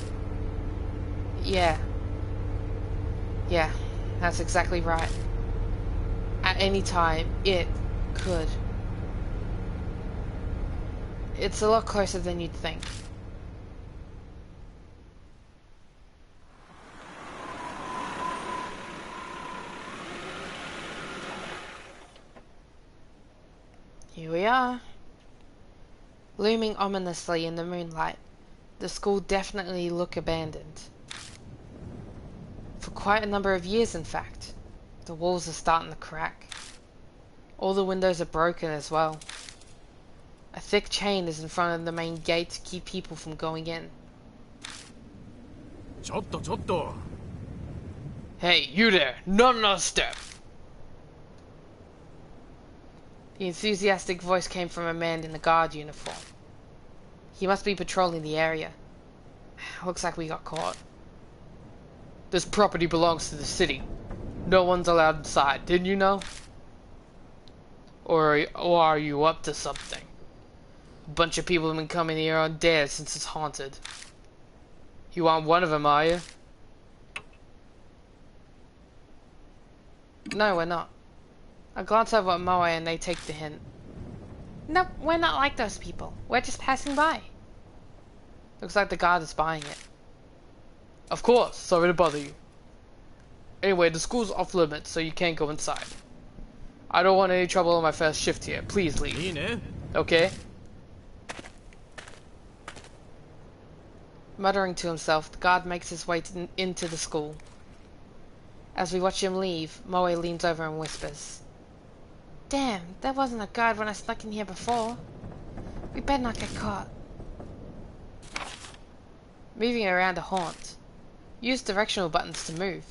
Yeah, that's exactly right. At any time, it could. It's a lot closer than you'd think. Here we are. Looming ominously in the moonlight, the school definitely looked abandoned. For quite a number of years, in fact. The walls are starting to crack. All the windows are broken as well. A thick chain is in front of the main gate to keep people from going in. Chotto. Hey, you there! Not another step! The enthusiastic voice came from a man in a guard uniform. He must be patrolling the area. Looks like we got caught. This property belongs to the city. No one's allowed inside, didn't you know? Or are you up to something? A bunch of people have been coming here on dares since it's haunted. You aren't one of them, are you? No, we're not. I glance over at Moe and they take the hint. Nope, we're not like those people. We're just passing by. Looks like the guard is buying it. Of course, sorry to bother you. Anyway, the school's off limits, so you can't go inside. I don't want any trouble on my first shift here. Please leave. You know. Okay? Muttering to himself, the guard makes his way into the school. As we watch him leave, Moe leans over and whispers. Damn, there wasn't a guard when I snuck in here before. We better not get caught. Moving around a haunt. Use directional buttons to move.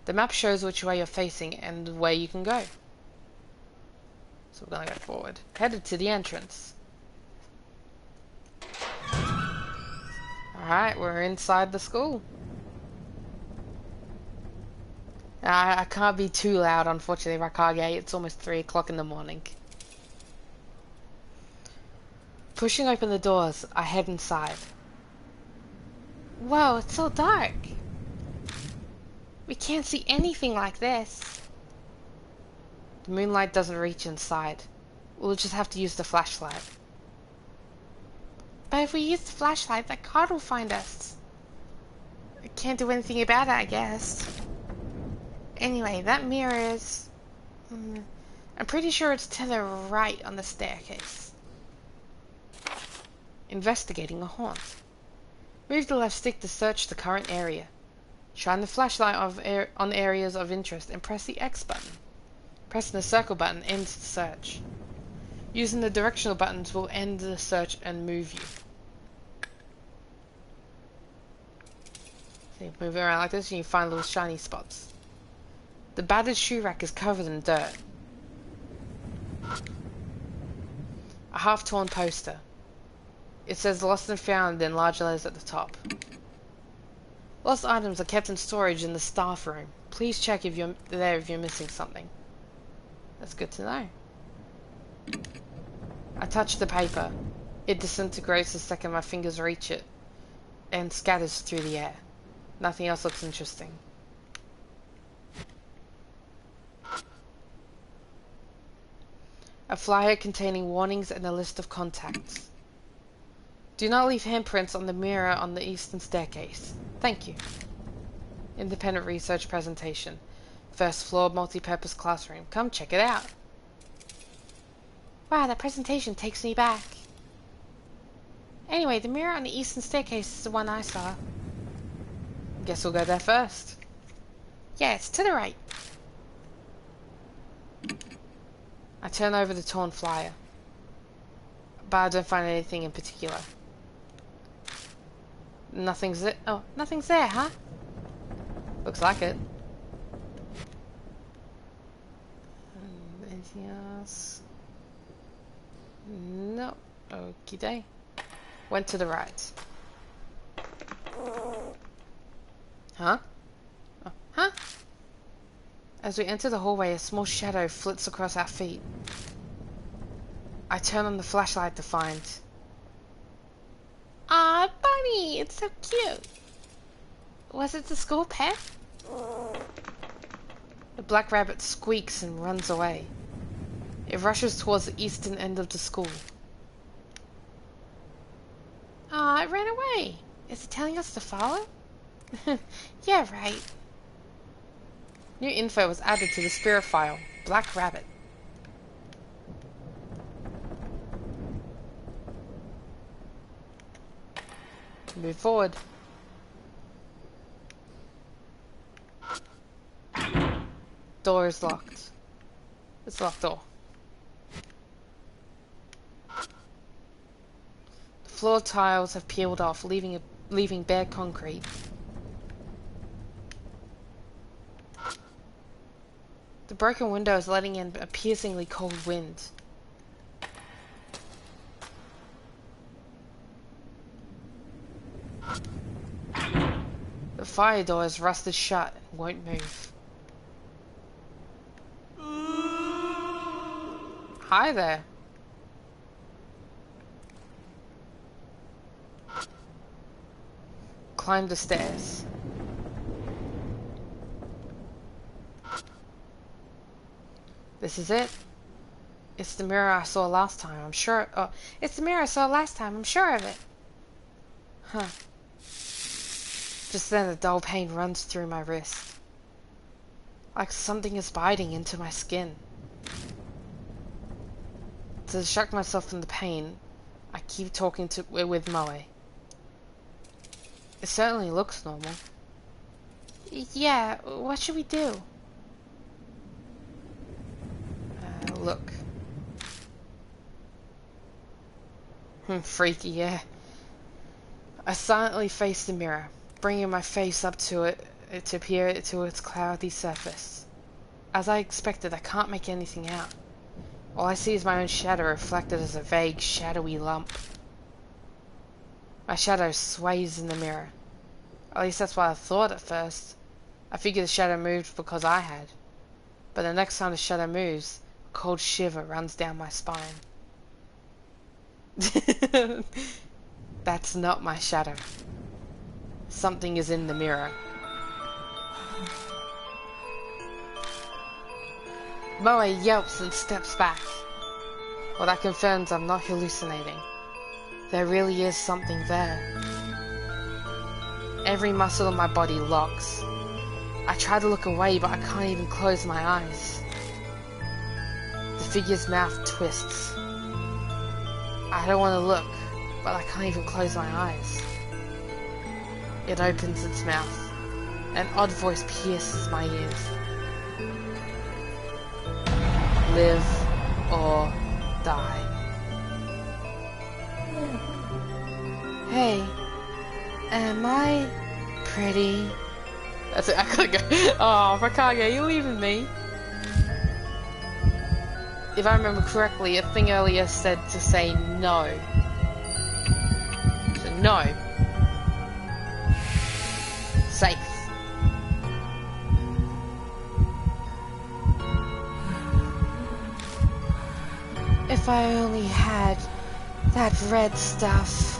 The map shows which way you're facing and where you can go. So we're gonna go forward. Headed to the entrance. Alright, we're inside the school. I can't be too loud, unfortunately, Rakage. It's almost 3 o'clock in the morning. Pushing open the doors, I head inside. Whoa, it's so dark. We can't see anything like this. The moonlight doesn't reach inside. We'll just have to use the flashlight. But if we use the flashlight, that guard will find us. I can't do anything about it, I guess. Anyway, that mirror is... I'm pretty sure it's to the right on the staircase. Investigating a haunt. Move the left stick to search the current area. Shine the flashlight on areas of interest and press the X button. Pressing the circle button ends the search. Using the directional buttons will end the search and move you. So you move around like this and you find little shiny spots. The battered shoe rack is covered in dirt. A half-torn poster. It says lost and found in large letters at the top. Lost items are kept in storage in the staff room. Please check if you're there if you're missing something. That's good to know. I touch the paper. It disintegrates the second my fingers reach it and scatters through the air. Nothing else looks interesting. A flyer containing warnings and a list of contacts. Do not leave handprints on the mirror on the eastern staircase. Thank you. Independent research presentation. First floor multi-purpose classroom. Come check it out. Wow, that presentation takes me back. Anyway, the mirror on the eastern staircase is the one I saw. Guess we'll go there first. Yeah, it's to the right. I turn over the torn flyer. But I don't find anything in particular. Nothing's there. Oh, nothing's there, huh? Looks like it. Anything else? No. Okie day. Went to the right. Huh? Oh, huh? As we enter the hallway, a small shadow flits across our feet. I turn on the flashlight to find... Ah, bunny! It's so cute! Was it the school pet? The black rabbit squeaks and runs away. It rushes towards the eastern end of the school. Ah, it ran away! Is it telling us to follow? Yeah, right. New info was added to the spirit file. Black rabbit. Move forward. Door is locked. It's locked door. The floor tiles have peeled off, leaving bare concrete. The broken window is letting in a piercingly cold wind. The fire door is rusted shut and won't move. Hi there. Climb the stairs. This is it. It's the mirror I saw last time, I'm sure. Oh, it's the mirror I saw last time, I'm sure of it. Huh. Just then a dull pain runs through my wrist. Like something is biting into my skin. To distract myself from the pain, I keep talking with Moe. It certainly looks normal. Yeah, what should we do? Look. Freaky, yeah. I silently face the mirror, bringing my face up to it to peer to its cloudy surface. As I expected, I can't make anything out. All I see is my own shadow reflected as a vague, shadowy lump. My shadow sways in the mirror. At least that's what I thought at first. I figured the shadow moved because I had. But the next time the shadow moves, a cold shiver runs down my spine. That's not my shadow. Something is in the mirror. Moe yelps and steps back. Well, that confirms I'm not hallucinating. There really is something there. Every muscle in my body locks. I try to look away, but I can't even close my eyes. The figure's mouth twists. I don't want to look, but I can't even close my eyes. It opens its mouth. An odd voice pierces my ears. Live or die. Hey, am I pretty? That's it, I couldn't go. Oh, Rakage, you're leaving me. If I remember correctly, a thing earlier said to say no. So no. Safe. If I only had that red stuff.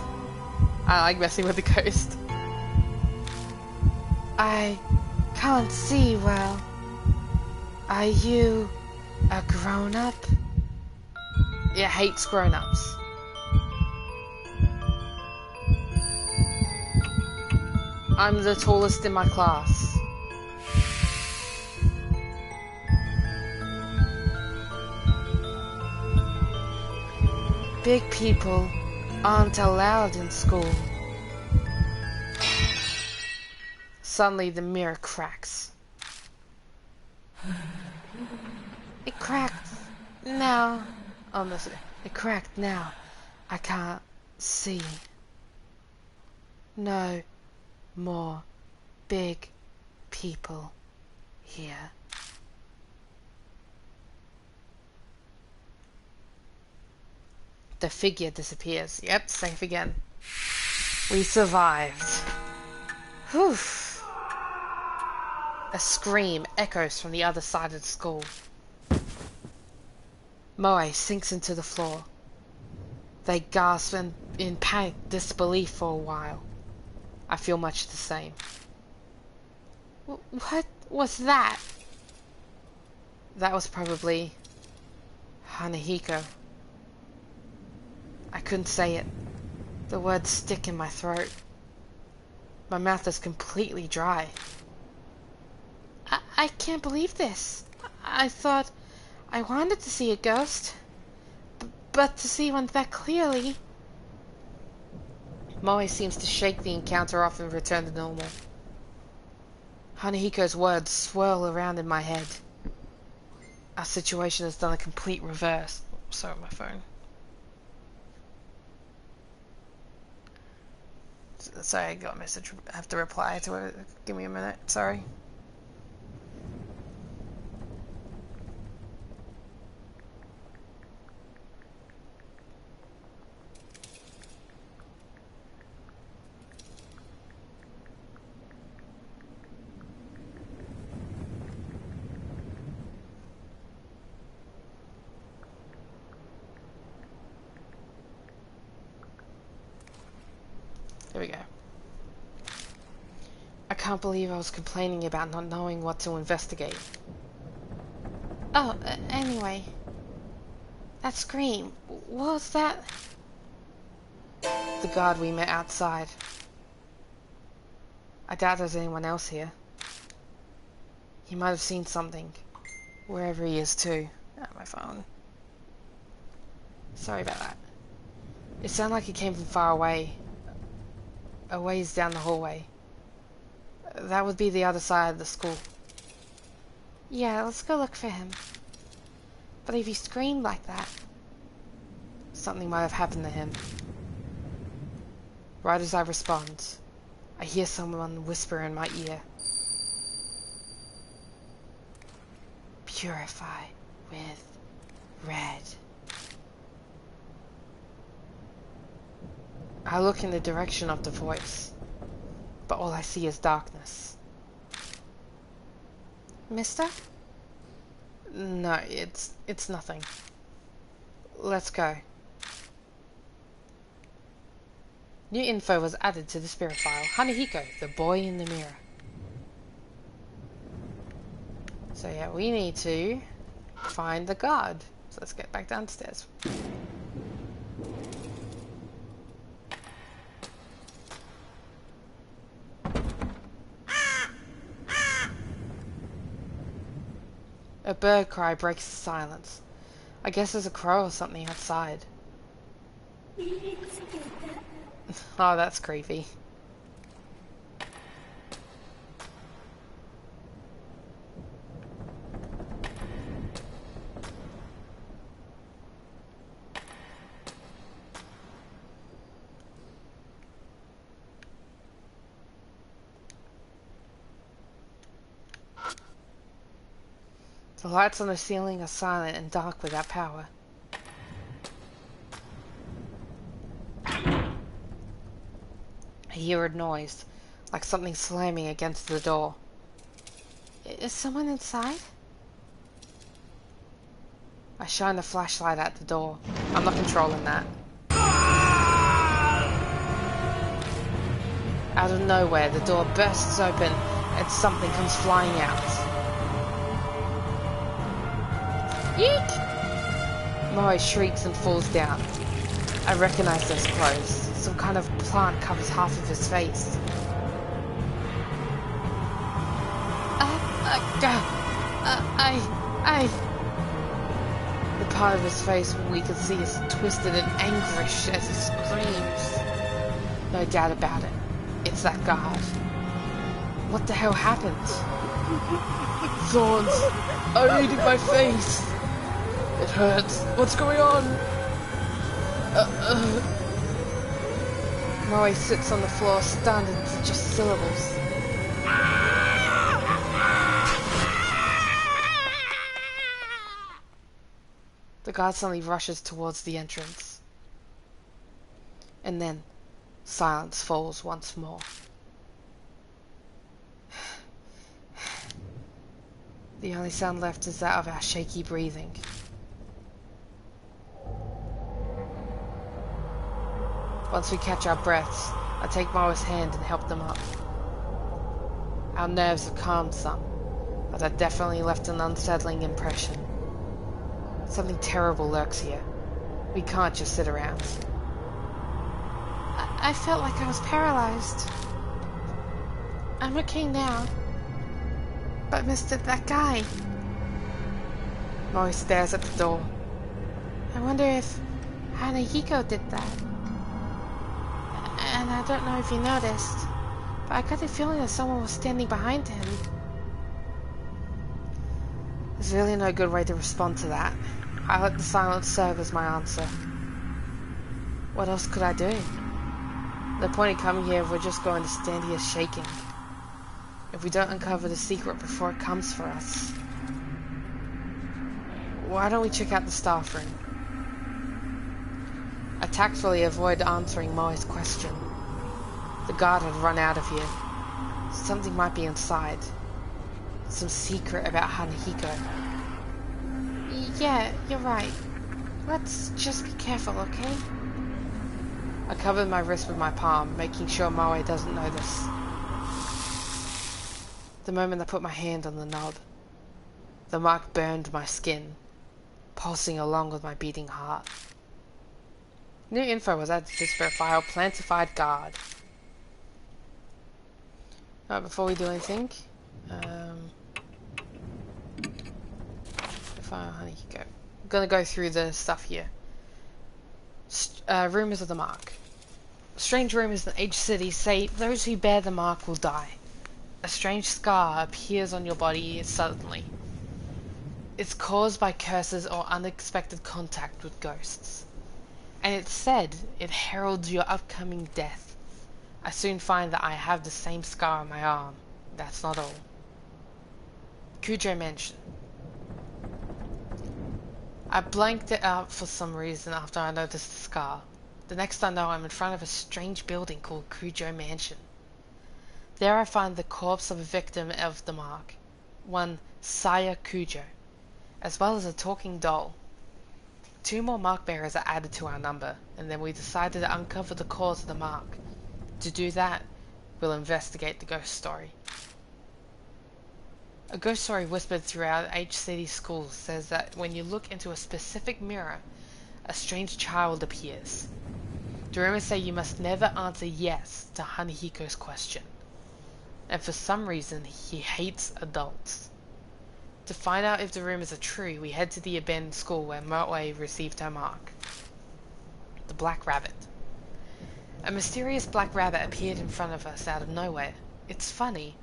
I like messing with the ghost. I can't see well. Are you a grown-up? It hates grown-ups. I'm the tallest in my class. Big people aren't allowed in school. Suddenly the mirror cracks. It cracked now. Oh no, it cracked now. I can't see. No more big people here. The figure disappears. Yep, safe again. We survived. Whew. A scream echoes from the other side of the school. Moe sinks into the floor. They gasp in panic disbelief for a while. I feel much the same. What was that? That was probably Hanahiko. I couldn't say it. The words stick in my throat. My mouth is completely dry. I can't believe this. I thought I wanted to see a ghost, but to see one that clearly... Moe seems to shake the encounter off and return to normal. Hanahiko's words swirl around in my head. Our situation has done a complete reverse. Sorry, my phone. Sorry, I got a message. I have to reply to it. Give me a minute. Sorry. There we go. I can't believe I was complaining about not knowing what to investigate. Oh, anyway. That scream. What was that? The guard we met outside. I doubt there's anyone else here. He might have seen something. Wherever he is too. My phone. Sorry about that. It sounded like it came from far away. A ways down the hallway. That would be the other side of the school. Yeah, let's go look for him. But if he screamed like that, something might have happened to him. Right as I respond, I hear someone whisper in my ear. Purify with red. I look in the direction of the voice, but all I see is darkness. Mister? No, it's nothing. Let's go. New info was added to the spirit file. Hanahiko, the boy in the mirror. So yeah, we need to find the guard. So let's get back downstairs. A bird cry breaks the silence. I guess there's a crow or something outside. Oh, that's creepy. The lights on the ceiling are silent and dark without power. I hear a noise, like something slamming against the door. Is someone inside? I shine the flashlight at the door. I'm not controlling that. Out of nowhere, the door bursts open and something comes flying out. Yeek! Moe shrieks and falls down. I recognize those clothes. Some kind of plant covers half of his face. The part of his face we can see is twisted in anguish as he screams. No doubt about it. It's that guard. What the hell happened? Thorns are eating my face. It hurts. What's going on? Moe sits on the floor, stunned into just syllables. The guard suddenly rushes towards the entrance. And then, silence falls once more. The only sound left is that of our shaky breathing. Once we catch our breaths, I take Moe's hand and help them up. Our nerves have calmed some, but that definitely left an unsettling impression. Something terrible lurks here. We can't just sit around. I felt like I was paralyzed. I'm okay now. But Mr. That guy... Moe stares at the door. I wonder if Hanahiko did that. And I don't know if you noticed, but I got the feeling that someone was standing behind him. There's really no good way to respond to that. I let the silence serve as my answer. What else could I do? No point in coming here if we're just going to stand here shaking. If we don't uncover the secret before it comes for us. Why don't we check out the staff room? I tactfully avoid answering Moe's question. The guard had run out of here. Something might be inside. Some secret about Hanahiko. Yeah, you're right. Let's just be careful, okay? I covered my wrist with my palm, making sure Moe doesn't notice. The moment I put my hand on the knob, The mark burned my skin, pulsing along with my beating heart. New info was added to this profile, Plantified Guard. Alright, before we do anything, honey, go. I'm gonna go through the stuff here. Rumors of the mark. Strange rumors in each city say those who bear the mark will die. A strange scar appears on your body suddenly. It's caused by curses or unexpected contact with ghosts. And it's said it heralds your upcoming death. I soon find that I have the same scar on my arm. That's not all. Cujo Mansion. I blanked it out for some reason after I noticed the scar. The next I know, I'm in front of a strange building called Cujo Mansion. There I find the corpse of a victim of the mark, one Saya Cujo, as well as a talking doll. 2 more mark bearers are added to our number, and then we decided to uncover the cause of the mark. To do that, we'll investigate the ghost story. A ghost story whispered throughout H City schools says that when you look into a specific mirror, a strange child appears. The rumors say you must never answer yes to Hanahiko's question. And for some reason, he hates adults. To find out if the rumors are true, we head to the abandoned school where Moe received her mark. The Black Rabbit. A mysterious black rabbit appeared in front of us out of nowhere. It's funny,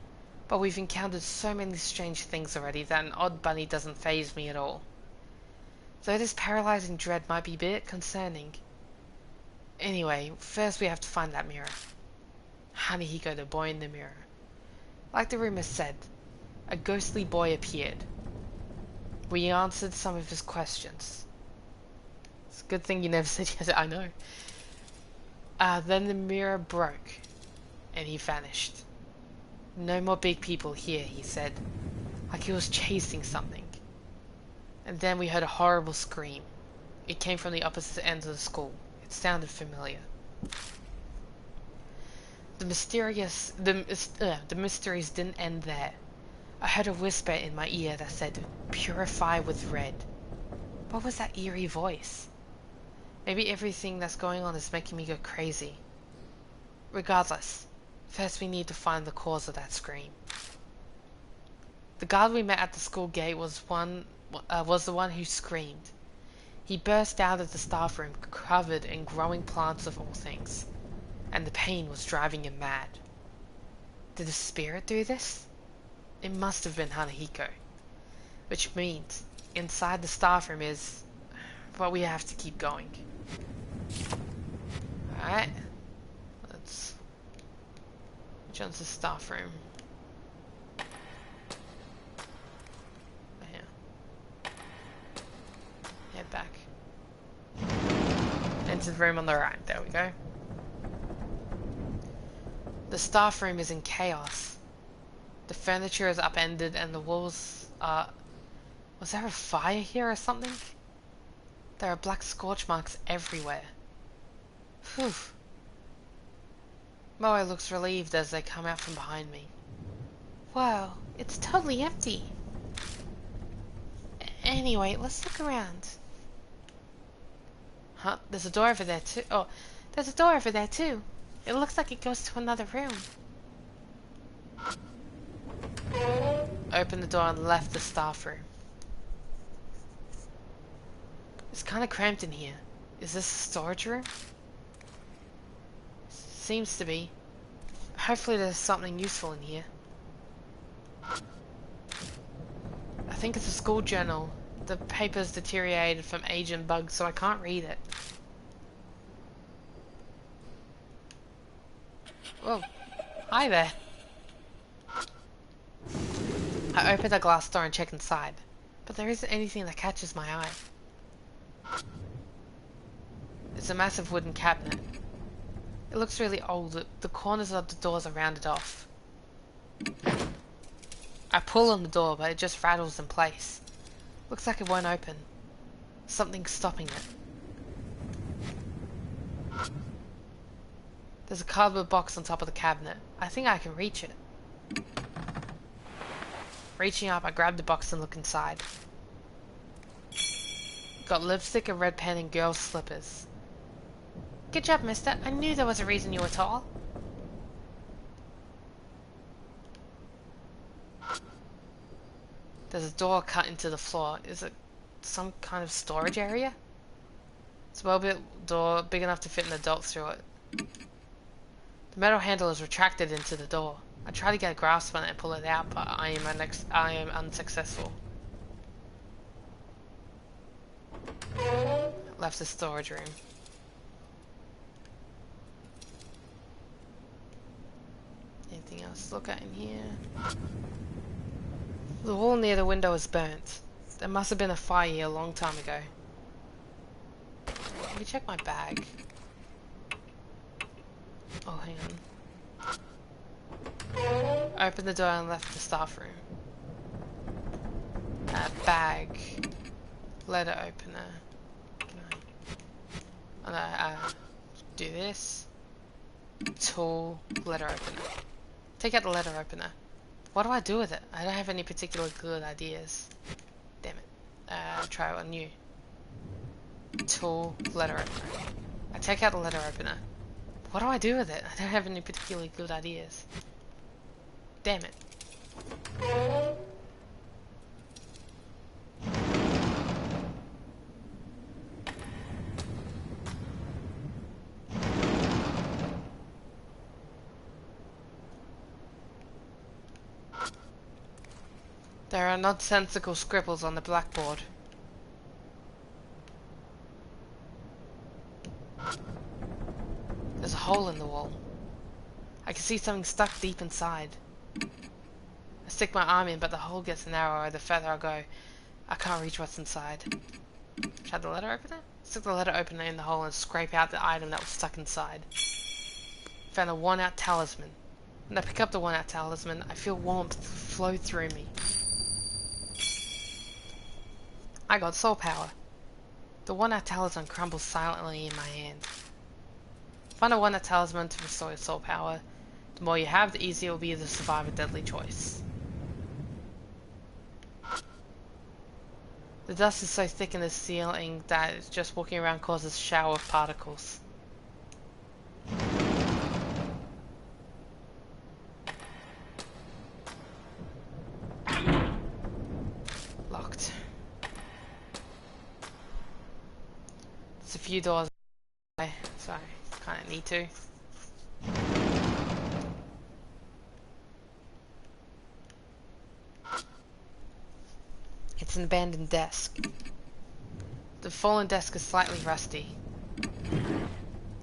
but we've encountered so many strange things already that an odd bunny doesn't faze me at all. Though this paralyzing dread might be a bit concerning. Anyway, first we have to find that mirror. Hanahiko, the boy in the mirror. Like the rumors said, a ghostly boy appeared. We answered some of his questions. It's a good thing you never said yes, I know. Then the mirror broke, and he vanished. No more big people here, he said, like he was chasing something. And then we heard a horrible scream. It came from the opposite end of the school. It sounded familiar. The mysteries didn't end there. I heard a whisper in my ear that said, "Purify with red." What was that eerie voice? Maybe everything that's going on is making me go crazy. Regardless, first we need to find the cause of that scream. The guard we met at the school gate was the one who screamed. He burst out of the staff room covered in growing plants of all things, and the pain was driving him mad. Did a spirit do this? It must have been Hanahiko. Which means, inside the staff room is... well, we have to keep going. Alright. Let's... which one's the staff room? Here. Head back. Enter the room on the right. There we go. The staff room is in chaos. The furniture is upended and the walls are... was there a fire here or something? There are black scorch marks everywhere. Phew. Moe looks relieved as they come out from behind me. Wow, it's totally empty. Anyway, let's look around. Huh? There's a door over there too. Oh, there's a door over there too. It looks like it goes to another room. Opened the door and left the staff room. It's kind of cramped in here. Is this a storage room? Seems to be. Hopefully there's something useful in here. I think it's a school journal. The paper's deteriorated from age and bugs, so I can't read it. Whoa. Hi there. I open the glass door and check inside, but there isn't anything that catches my eye. It's a massive wooden cabinet. It looks really old. The corners of the doors are rounded off. I pull on the door, but it just rattles in place. Looks like it won't open. Something's stopping it. There's a cardboard box on top of the cabinet. I think I can reach it. Reaching up, I grab the box and look inside. Got lipstick, a red pen, and girls' slippers. Good job, mister. I knew there was a reason you were tall. There's a door cut into the floor. Is it some kind of storage area? It's a well-built door, big enough to fit an adult through it. The metal handle is retracted into the door. I try to get a grasp on it and pull it out, but I am unsuccessful. Left the storage room. Anything else to look at in here? The wall near the window is burnt. There must have been a fire here a long time ago. Let me check my bag. Oh, hang on. Opened the door and left the staff room. Bag. Letter opener. Can I... do this. Tool. Letter opener. Take out the letter opener. What do I do with it? I don't have any particular good ideas. Damn it. Try one new. Tool. Letter opener. I take out the letter opener. What do I do with it? I don't have any particularly good ideas. Damn it. There are nonsensical scribbles on the blackboard. There's a hole in the wall. I can see something stuck deep inside. I stick my arm in, but the hole gets narrower the further I go. I can't reach what's inside. Try the letter opener? Stick the letter opener in the hole and scrape out the item that was stuck inside. Found a worn-out talisman. When I pick up the worn-out talisman, I feel warmth flow through me. I got soul power. The worn-out talisman crumbles silently in my hand. Find a worn-out talisman to restore your soul power. The more you have, the easier it will be to survive a deadly choice. The dust is so thick in the ceiling that just walking around causes a shower of particles. Locked. There's a few doors, so I kind of need to. It's an abandoned desk. The fallen desk is slightly rusty.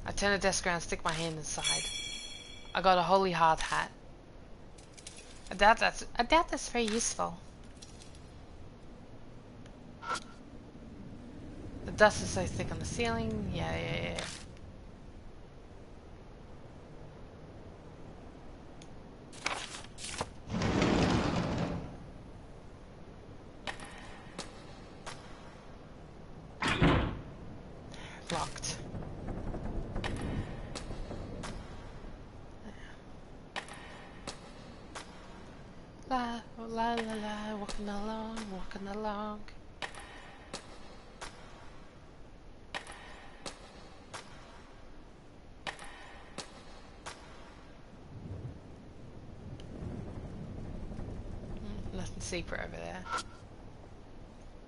I turn the desk around and stick my hand inside. I got a holy hard hat. I doubt that's very useful. The dust is so thick on the ceiling. Yeah. Locked. La la la la, walking along. Nothing secret over there.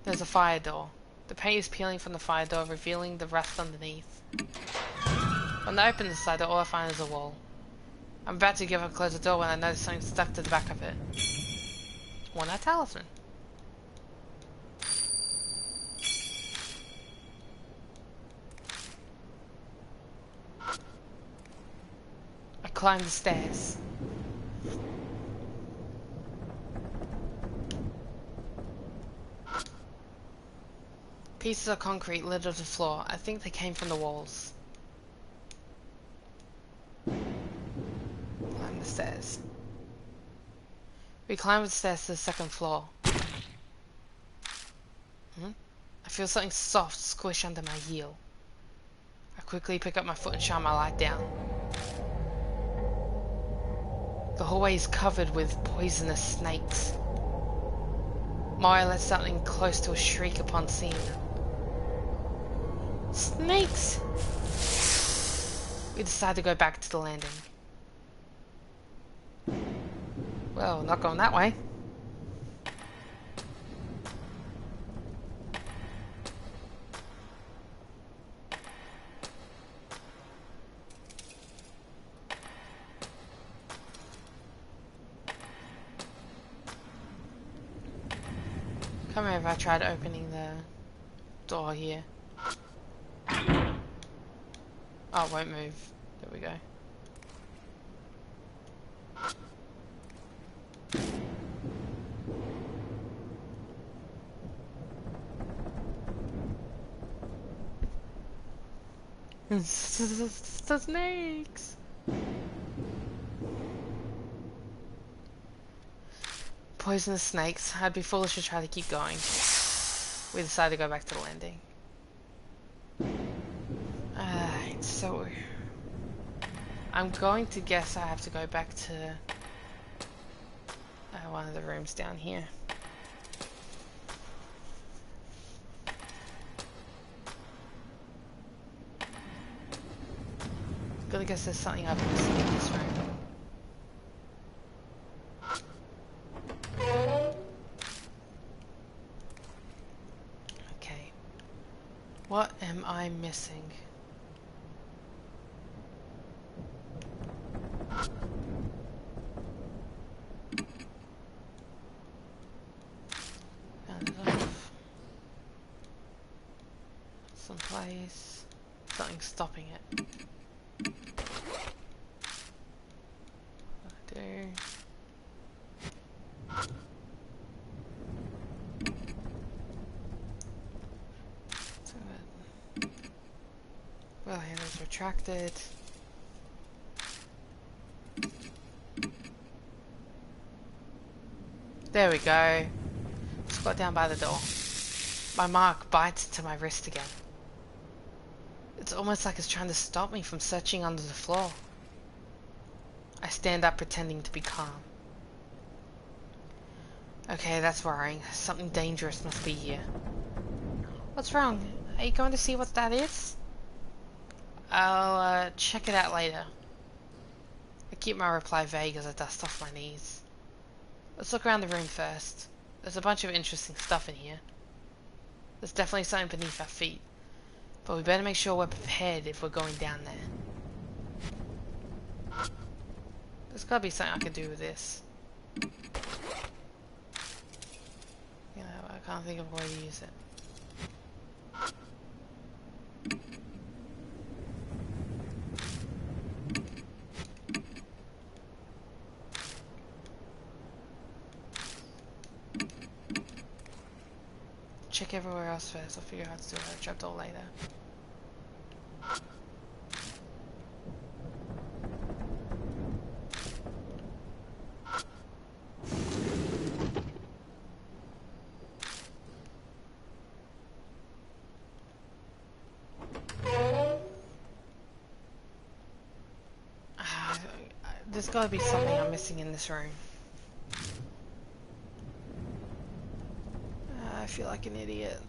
There's a fire door. The paint is peeling from the fire door, revealing the rust underneath. When I open the side door, all I find is a wall. I'm about to give up close the door when I notice something stuck to the back of it. Worn-out talisman. I climb the stairs. Pieces of concrete litter the floor. I think they came from the walls. Climb the stairs. We climb the stairs to the second floor. I feel something soft squish under my heel. I quickly pick up my foot and shine my light down. The hallway is covered with poisonous snakes. more or less something close to a shriek upon seeing them. Snakes! We decide to go back to the landing. Well, not going that way. Come here if I tried opening the door here. Oh, it won't move. There we go. The snakes! Poisonous snakes. I'd be foolish to try to keep going. We decided to go back to the landing. So I'm going to guess I have to go back to one of the rooms down here. Gotta guess there's something I've missing in this room. Okay. What am I missing? Someplace. Something's stopping it. I do. Well, handle's retracted. There we go. Squat down by the door. My mark bites into my wrist again. It's almost like it's trying to stop me from searching under the floor. I stand up pretending to be calm. Okay, that's worrying. Something dangerous must be here. What's wrong? Are you going to see what that is? I'll check it out later. I keep my reply vague as I dust off my knees. Let's look around the room first. There's a bunch of interesting stuff in here. There's definitely something beneath our feet. But we better make sure we're prepared if we're going down there. There's gotta be something I can do with this. You know, I can't think of a way to use it. Check everywhere else first. I'll figure out how to do a trapdoor later. There's gotta be something I'm missing in this room. I feel like an idiot.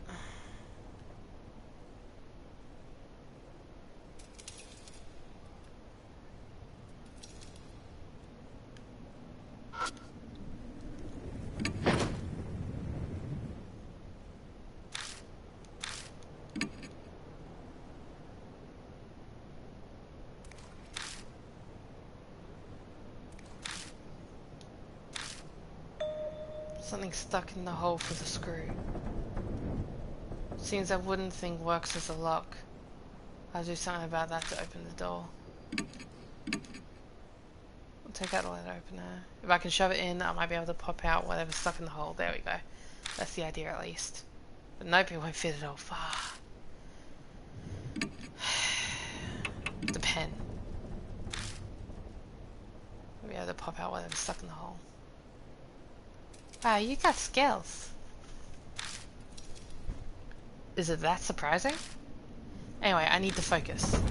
Something stuck in the hole for the screw. Seems that wooden thing works as a lock. I'll do something about that to open the door. I'll take out the letter opener. If I can shove it in, I might be able to pop out whatever's stuck in the hole. There we go. That's the idea at least. But nope, it won't fit at all. The pen. I'll be able to pop out whatever's stuck in the hole. Wow, you got skills. Is it that surprising? Anyway, I need to focus.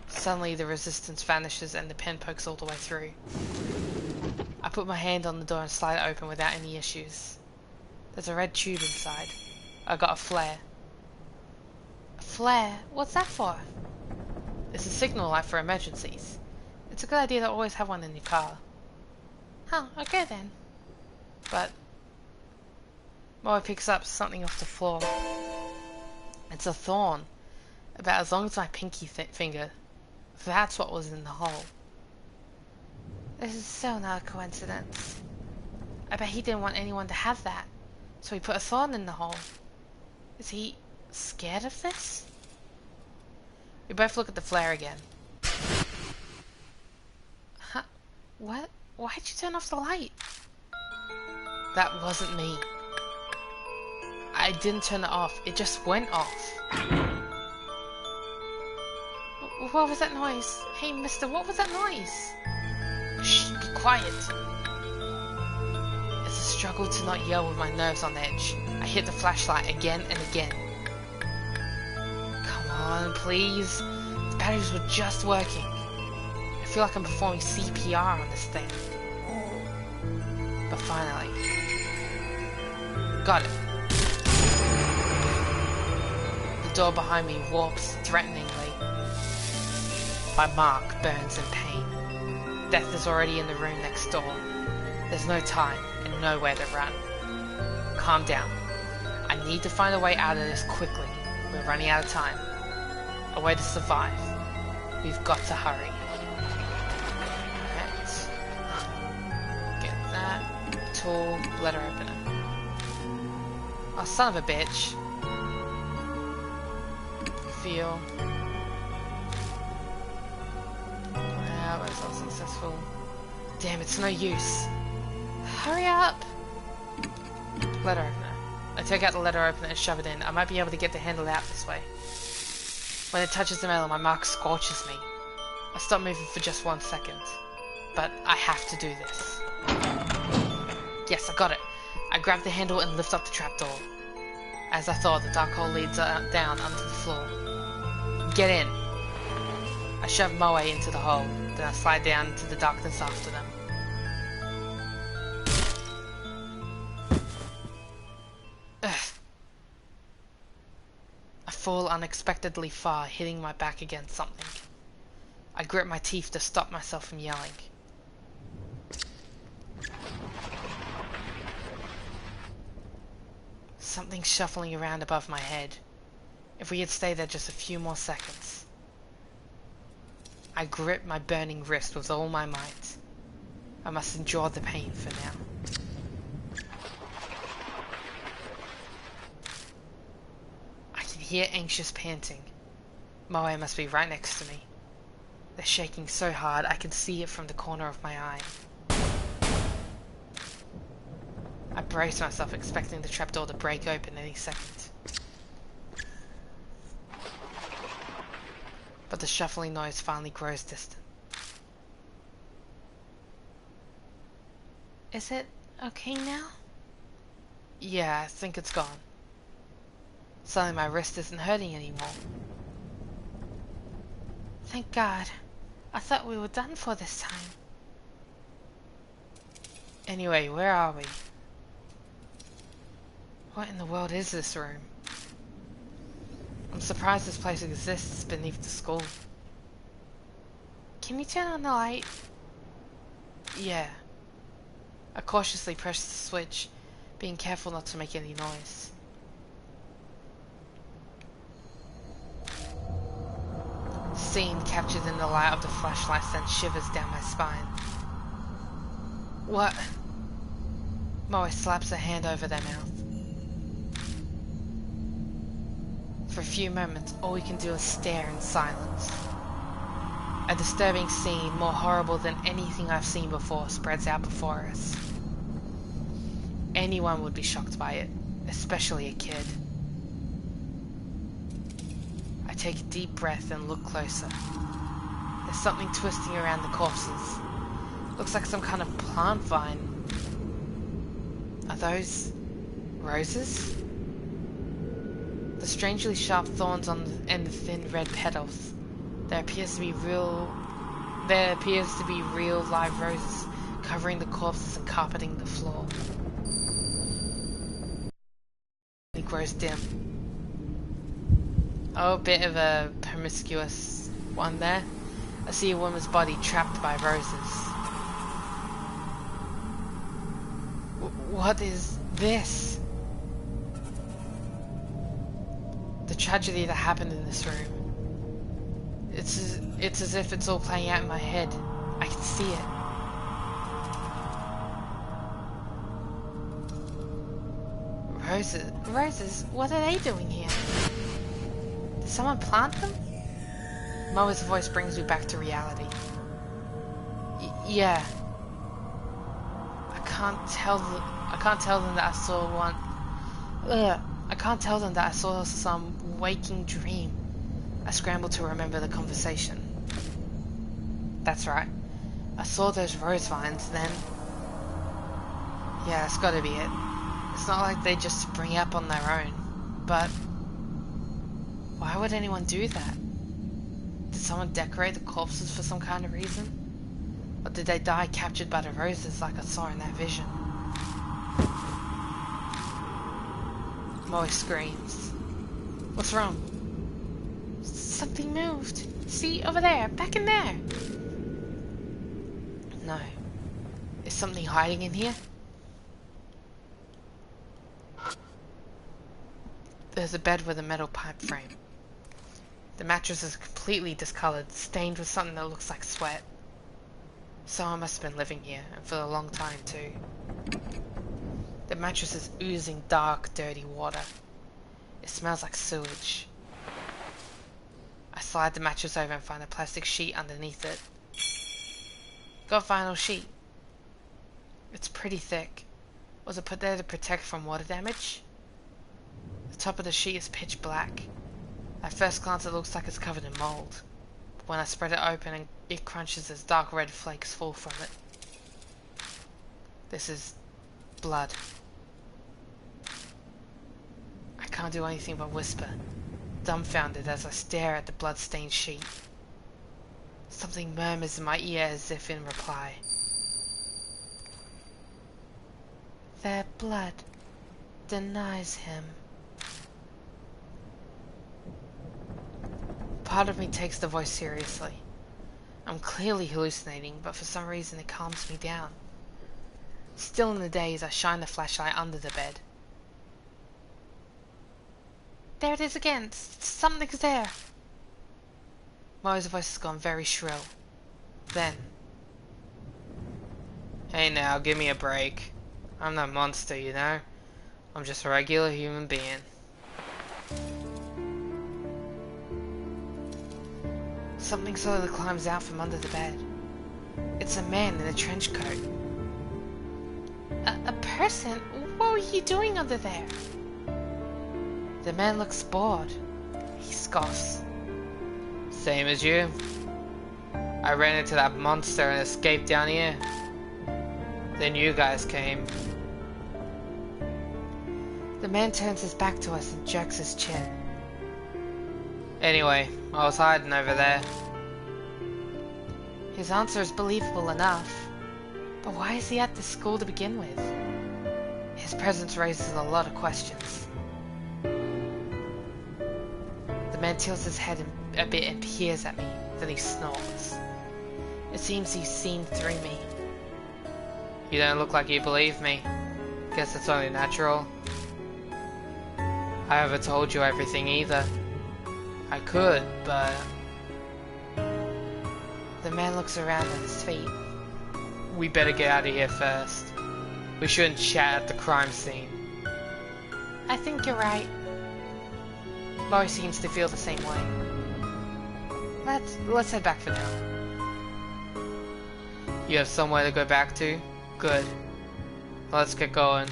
Suddenly the resistance vanishes and the pen pokes all the way through. I put my hand on the door and slide it open without any issues. There's a red tube inside. I got a flare. A flare? What's that for? It's a signal light for emergencies. It's a good idea to always have one in your car. Huh, okay then. But Moe picks up something off the floor. It's a thorn, about as long as my pinky finger. That's what was in the hole. This is so not a coincidence. I bet he didn't want anyone to have that, so he put a thorn in the hole. Is he scared of this? We both look at the flare again. Huh? What? Why'd you turn off the light? That wasn't me. I didn't turn it off. It just went off. What was that noise? Hey, mister, what was that noise? Shh, be quiet. It's a struggle to not yell with my nerves on edge. I hit the flashlight again and again. Come on, please. The batteries were just working. I feel like I'm performing CPR on this thing. But finally. Got it. The door behind me warps threateningly. My mark burns in pain. Death is already in the room next door. There's no time and nowhere to run. Calm down. I need to find a way out of this quickly. We're running out of time. A way to survive. We've got to hurry. Alright. Get that. Tool. Letter opener. Oh, son of a bitch. Feel. Wow, that was all successful. Damn, it's no use. Hurry up! Letter opener. I take out the letter opener and shove it in. I might be able to get the handle out this way. When it touches the metal, my mark scorches me. I stop moving for just 1 second. But I have to do this. Yes, I got it. I grab the handle and lift up the trapdoor. As I thought, the dark hole leads down onto the floor. Get in! I shove Moe into the hole, then I slide down into the darkness after them. Ugh. I fall unexpectedly far, hitting my back against something. I grit my teeth to stop myself from yelling. Something shuffling around above my head. If we had stayed there just a few more seconds. I grip my burning wrist with all my might. I must endure the pain for now. I can hear anxious panting. Moe must be right next to me. They're shaking so hard I can see it from the corner of my eye. I brace myself, expecting the trapdoor to break open any second. But the shuffling noise finally grows distant. Is it okay now? Yeah, I think it's gone. Suddenly my wrist isn't hurting anymore. Thank God. I thought we were done for this time. Anyway, where are we? What in the world is this room? I'm surprised this place exists beneath the school. Can you turn on the light? Yeah. I cautiously press the switch, being careful not to make any noise. The scene captured in the light of the flashlight sent shivers down my spine. What? Moe slaps her hand over their mouth. For a few moments, all we can do is stare in silence. A disturbing scene, more horrible than anything I've seen before, spreads out before us. Anyone would be shocked by it, especially a kid. I take a deep breath and look closer. There's something twisting around the corpses. Looks like some kind of plant vine. Are those roses? The strangely sharp thorns on the end of thin red petals. There appears to be real live roses covering the corpses and carpeting the floor. It grows dim. Oh, a bit of a promiscuous one there. I see a woman's body trapped by roses. What is this? The tragedy that happened in this room. It's as if it's all playing out in my head. I can see it. Roses? Roses? What are they doing here? Did someone plant them? Moa's voice brings me back to reality. Yeah. I can't tell them that I saw one. I can't tell them that I saw some waking dream. I scrambled to remember the conversation. That's right. I saw those rose vines then. Yeah, that's gotta be it. It's not like they just spring up on their own. But why would anyone do that? Did someone decorate the corpses for some kind of reason? Or did they die captured by the roses like I saw in that vision? Moe screams. What's wrong? Something moved. See, over there, back in there. No. Is something hiding in here? There's a bed with a metal pipe frame. The mattress is completely discolored, stained with something that looks like sweat. Someone must have been living here, and for a long time too. The mattress is oozing dark, dirty water. It smells like sewage. I slide the mattress over and find a plastic sheet underneath it. Got a vinyl sheet. It's pretty thick. Was it put there to protect from water damage? The top of the sheet is pitch black. At first glance it looks like it's covered in mold. But when I spread it open and it crunches as dark red flakes fall from it. This is blood. I can't do anything but whisper, dumbfounded as I stare at the blood-stained sheet. Something murmurs in my ear as if in reply. Their blood denies him. Part of me takes the voice seriously. I'm clearly hallucinating, but for some reason it calms me down. Still in the daze, I shine the flashlight under the bed. There it is again! Something's there! Moe's voice has gone very shrill. Then... Hey now, give me a break. I'm no monster, you know? I'm just a regular human being. Something slowly climbs out from under the bed. It's a man in a trench coat. A person? What were you doing under there? The man looks bored. He scoffs. Same as you. I ran into that monster and escaped down here. Then you guys came. The man turns his back to us and jerks his chin. Anyway, I was hiding over there. His answer is believable enough. But why is he at this school to begin with? His presence raises a lot of questions. The man tilts his head a bit and peers at me, then he snorts. It seems he's seen through me. You don't look like you believe me. Guess it's only natural. I haven't told you everything either. I could, but... The man looks around at his feet. We better get out of here first. We shouldn't chat at the crime scene. I think you're right. Moe seems to feel the same way. Let's head back for now. You have somewhere to go back to? Good. Let's get going.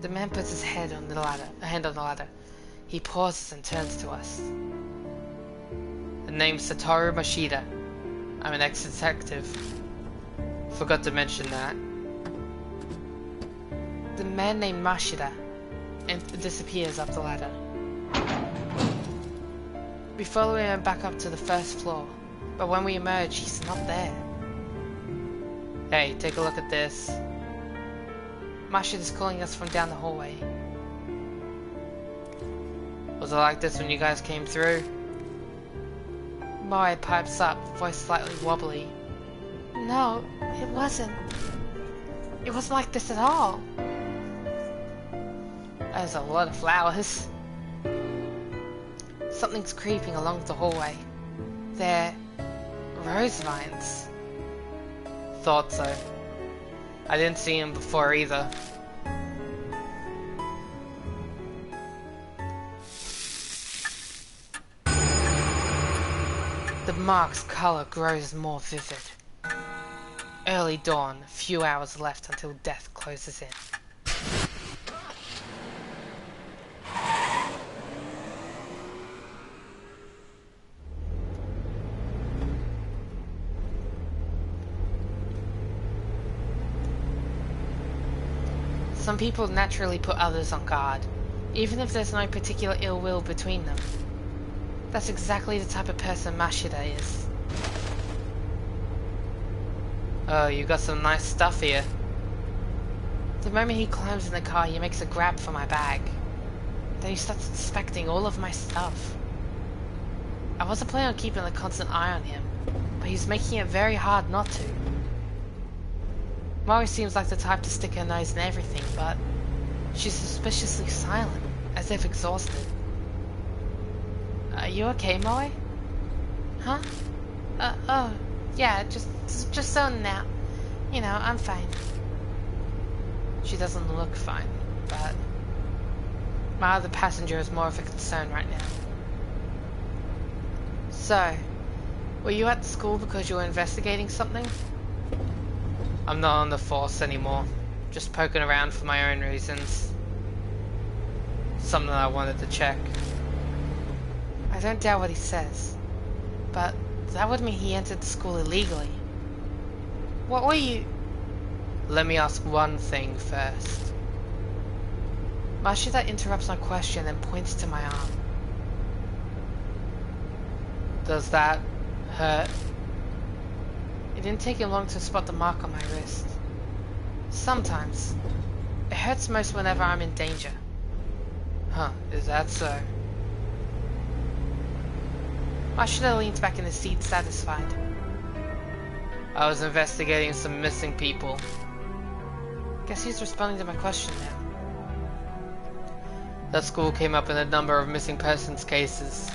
The man puts his head on the ladder, a hand on the ladder. He pauses and turns to us. The name's Satoru Mashida. I'm an ex-detective. Forgot to mention that. The man named Mashida and disappears up the ladder. We follow him back up to the first floor, but when we emerge, he's not there. Hey, take a look at this. Mashida's calling us from down the hallway. Was it like this when you guys came through? Moe pipes up, voice slightly wobbly. No, it wasn't. It wasn't like this at all. There's a lot of flowers. Something's creeping along the hallway. They're rose vines. Thought so. I didn't see him before either. The mark's color grows more vivid. Early dawn, a few hours left until death closes in. Some people naturally put others on guard, even if there's no particular ill will between them. That's exactly the type of person Mashida is. Oh, you got some nice stuff here. The moment he climbs in the car, he makes a grab for my bag. Then he starts inspecting all of my stuff. I wasn't planning on keeping a constant eye on him, but he's making it very hard not to. Mori seems like the type to stick her nose in everything, but she's suspiciously silent, as if exhausted. Are you okay, Moe? Huh? Oh, yeah, just zoning out. You know, I'm fine. She doesn't look fine, but my other passenger is more of a concern right now. So, were you at school because you were investigating something? I'm not on the force anymore. Just poking around for my own reasons. Something I wanted to check. I don't doubt what he says, but that would mean he entered the school illegally. What were you... Let me ask one thing first. Mashida interrupts my question and points to my arm. Does that hurt? It didn't take him long to spot the mark on my wrist. Sometimes. It hurts most whenever I'm in danger. Huh, is that so? Mashida leans back in his seat, satisfied. I was investigating some missing people. Guess he's responding to my question now. That school came up in a number of missing persons cases.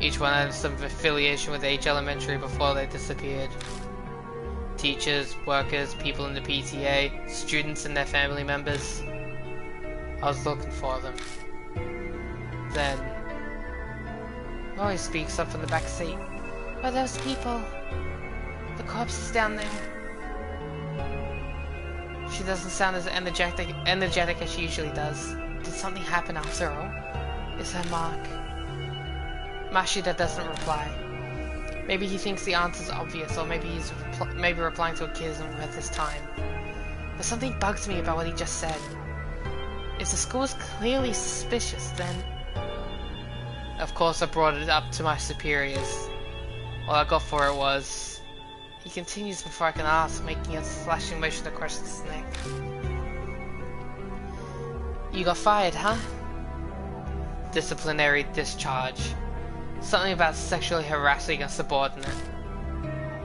Each one had some affiliation with H Elementary before they disappeared. Teachers, workers, people in the PTA, students and their family members. I was looking for them. Then Roy speaks up from the back seat. Are those people? The corpse is down there. She doesn't sound as energetic as she usually does. Did something happen after all? Is her mark? Mashida doesn't reply. Maybe he thinks the answer's obvious, or maybe he's replying to a kid isn't worth his time. But something bugs me about what he just said. If the school is clearly suspicious, then... Of course I brought it up to my superiors. All I got for it was... He continues before I can ask, making a slashing motion across his neck. You got fired, huh? Disciplinary discharge. Something about sexually harassing a subordinate.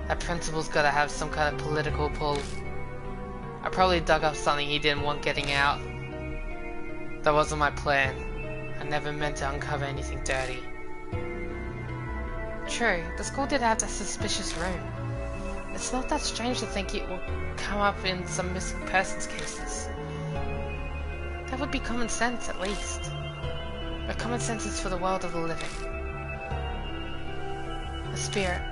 That principal's gotta have some kind of political pull. I probably dug up something he didn't want getting out. That wasn't my plan. I never meant to uncover anything dirty. True, the school did have that suspicious room. It's not that strange to think it will come up in some missing persons cases. That would be common sense, at least. But common sense is for the world of the living. The spirit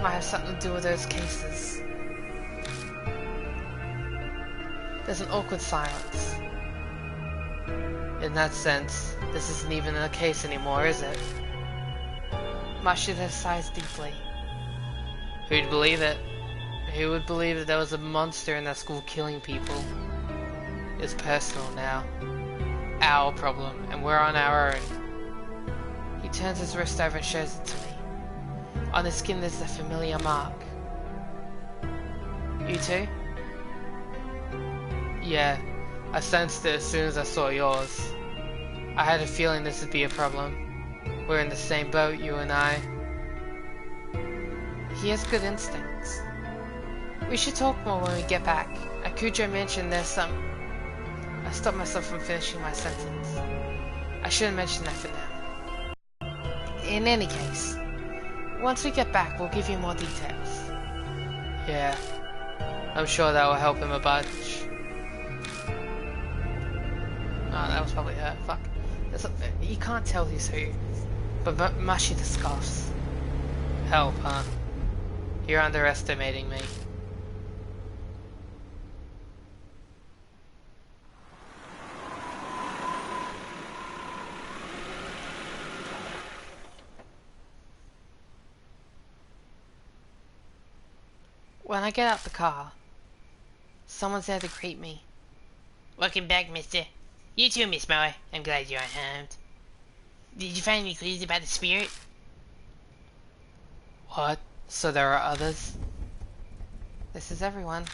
might have something to do with those cases. There's an awkward silence. In that sense, this isn't even a case anymore, is it? Mashida sighs deeply. Who'd believe it? Who would believe that there was a monster in that school killing people? It's personal now. Our problem, and we're on our own. He turns his wrist over and shows it to me. On his skin there's a familiar mark. You too? Yeah, I sensed it as soon as I saw yours. I had a feeling this would be a problem. We're in the same boat, you and I. He has good instincts. We should talk more when we get back. At Cujo mentioned there's some... I stopped myself from finishing my sentence. I shouldn't mention that for now. In any case, once we get back, we'll give you more details. Yeah, I'm sure that will help him a bunch. Oh, that was probably her. Fuck. You can't tell who's who. But Mashida scoffs. Help, huh? You're underestimating me. When I get out the car, someone's there to greet me. Welcome back, mister. You too, Miss Moe. I'm glad you're unharmed. Did you find any clues about the spirit? What? So there are others? This is everyone.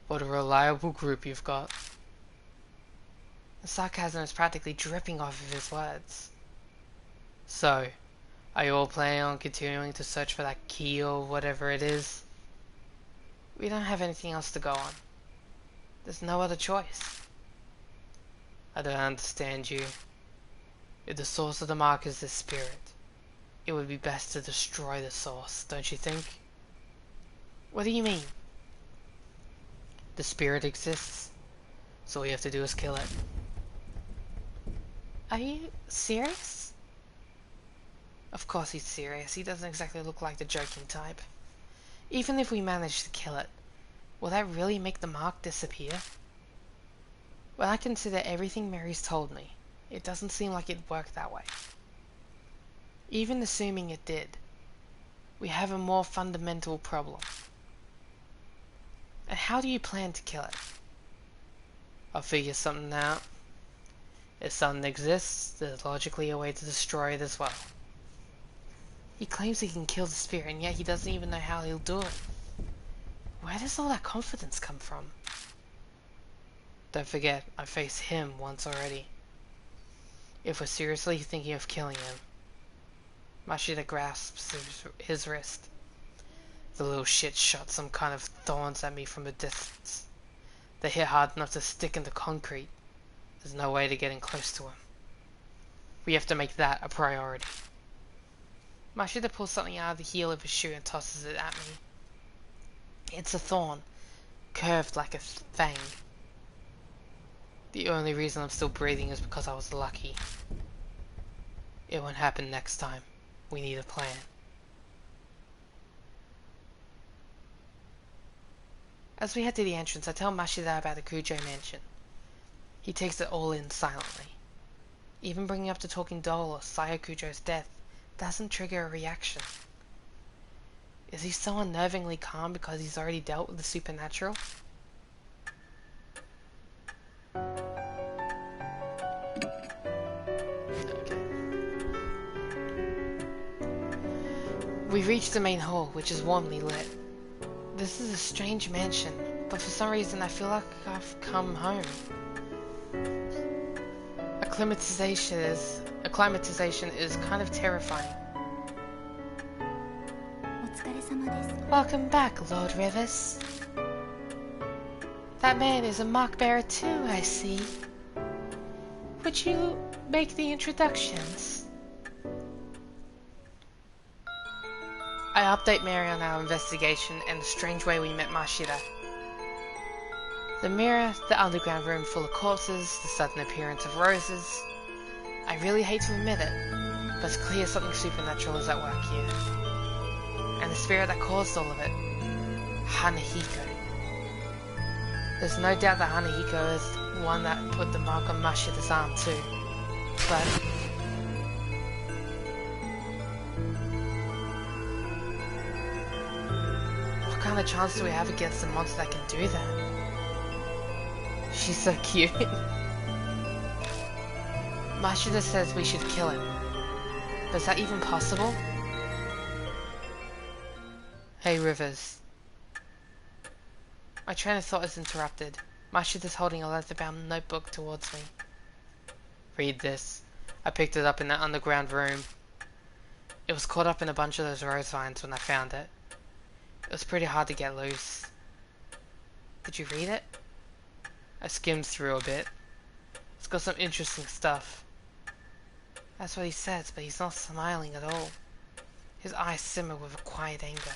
What a reliable group you've got. The sarcasm is practically dripping off of his words. So, are you all planning on continuing to search for that key or whatever it is? We don't have anything else to go on. There's no other choice. I don't understand you. If the source of the mark is this spirit, it would be best to destroy the source, don't you think? What do you mean? The spirit exists, so all you have to do is kill it. Are you serious? Of course he's serious. He doesn't exactly look like the joking type. Even if we manage to kill it, will that really make the mark disappear? When I consider everything Mary's told me, it doesn't seem like it'd work that way. Even assuming it did, we have a more fundamental problem. And how do you plan to kill it? I'll figure something out. If something exists, there's logically a way to destroy it as well. He claims he can kill the spirit, and yet he doesn't even know how he'll do it. Where does all that confidence come from? Don't forget, I faced him once already. If we're seriously thinking of killing him, Mashida grasps his wrist. The little shit shot some kind of thorns at me from a distance. They hit hard enough to stick into concrete. There's no way to get in close to him. We have to make that a priority. Mashida pulls something out of the heel of his shoe and tosses it at me. It's a thorn, curved like a fang. The only reason I'm still breathing is because I was lucky. It won't happen next time. We need a plan. As we head to the entrance, I tell Mashida about the Kujo mansion. He takes it all in silently. Even bringing up the talking doll or Sayo Kujo's death doesn't trigger a reaction. Is he so unnervingly calm because he's already dealt with the supernatural? We reach the main hall, which is warmly lit. This is a strange mansion, but for some reason I feel like I've come home. Acclimatization is kind of terrifying. Welcome back, Lord Rivers. That man is a mark bearer too, I see. Would you make the introductions? I update Mary on our investigation and the strange way we met Mashida. The mirror, the underground room full of corpses, the sudden appearance of roses. I really hate to admit it, but it's clear something supernatural is at work here. And the spirit that caused all of it, Hanahiko. There's no doubt that Hanahiko is the one that put the mark on Mashida's arm too. But what kind of chance do we have against a monster that can do that? She's so cute. Mashida says we should kill him. But is that even possible? Hey Hey Rivers. My train of thought is interrupted. Mashida's holding a leather-bound notebook towards me. Read this. I picked it up in that underground room. It was caught up in a bunch of those rose vines when I found it. It was pretty hard to get loose. Did you read it? I skimmed through a bit. It's got some interesting stuff. That's what he says, but he's not smiling at all. His eyes simmer with a quiet anger.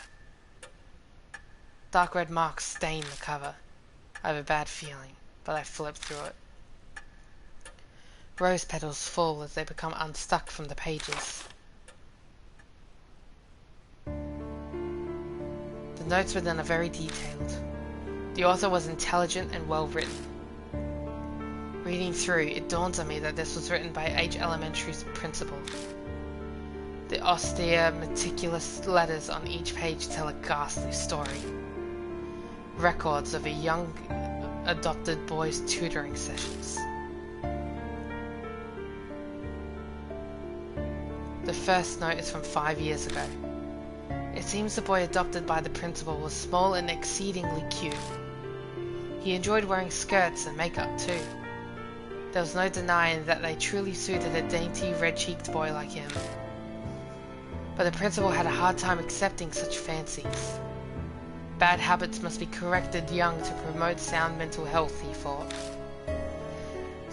Dark red marks stain the cover. I have a bad feeling, but I flip through it. Rose petals fall as they become unstuck from the pages. The notes within are very detailed. The author was intelligent and well written. Reading through, it dawns on me that this was written by H Elementary's principal. The austere, meticulous letters on each page tell a ghastly story. Records of a young adopted boy's tutoring sessions. The first note is from 5 years ago. It seems the boy adopted by the principal was small and exceedingly cute. He enjoyed wearing skirts and makeup too. There was no denying that they truly suited a dainty, red-cheeked boy like him. But the principal had a hard time accepting such fancies. Bad habits must be corrected young to promote sound mental health, he thought.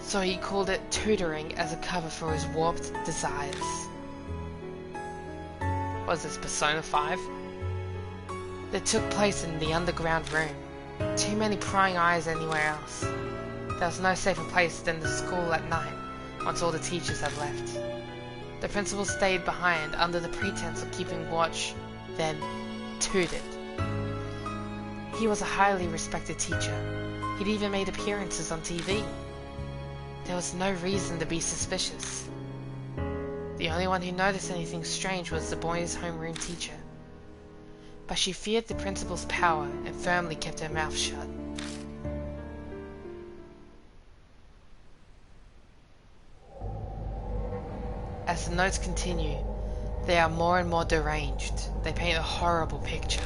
So he called it tutoring as a cover for his warped desires. Was this Persona 5? It took place in the underground room. Too many prying eyes anywhere else. There was no safer place than the school at night, once all the teachers had left. The principal stayed behind under the pretense of keeping watch, then tutored. He was a highly respected teacher. He'd even made appearances on TV. There was no reason to be suspicious. The only one who noticed anything strange was the boy's homeroom teacher. But she feared the principal's power and firmly kept her mouth shut. As the notes continue, they are more and more deranged. They paint a horrible picture.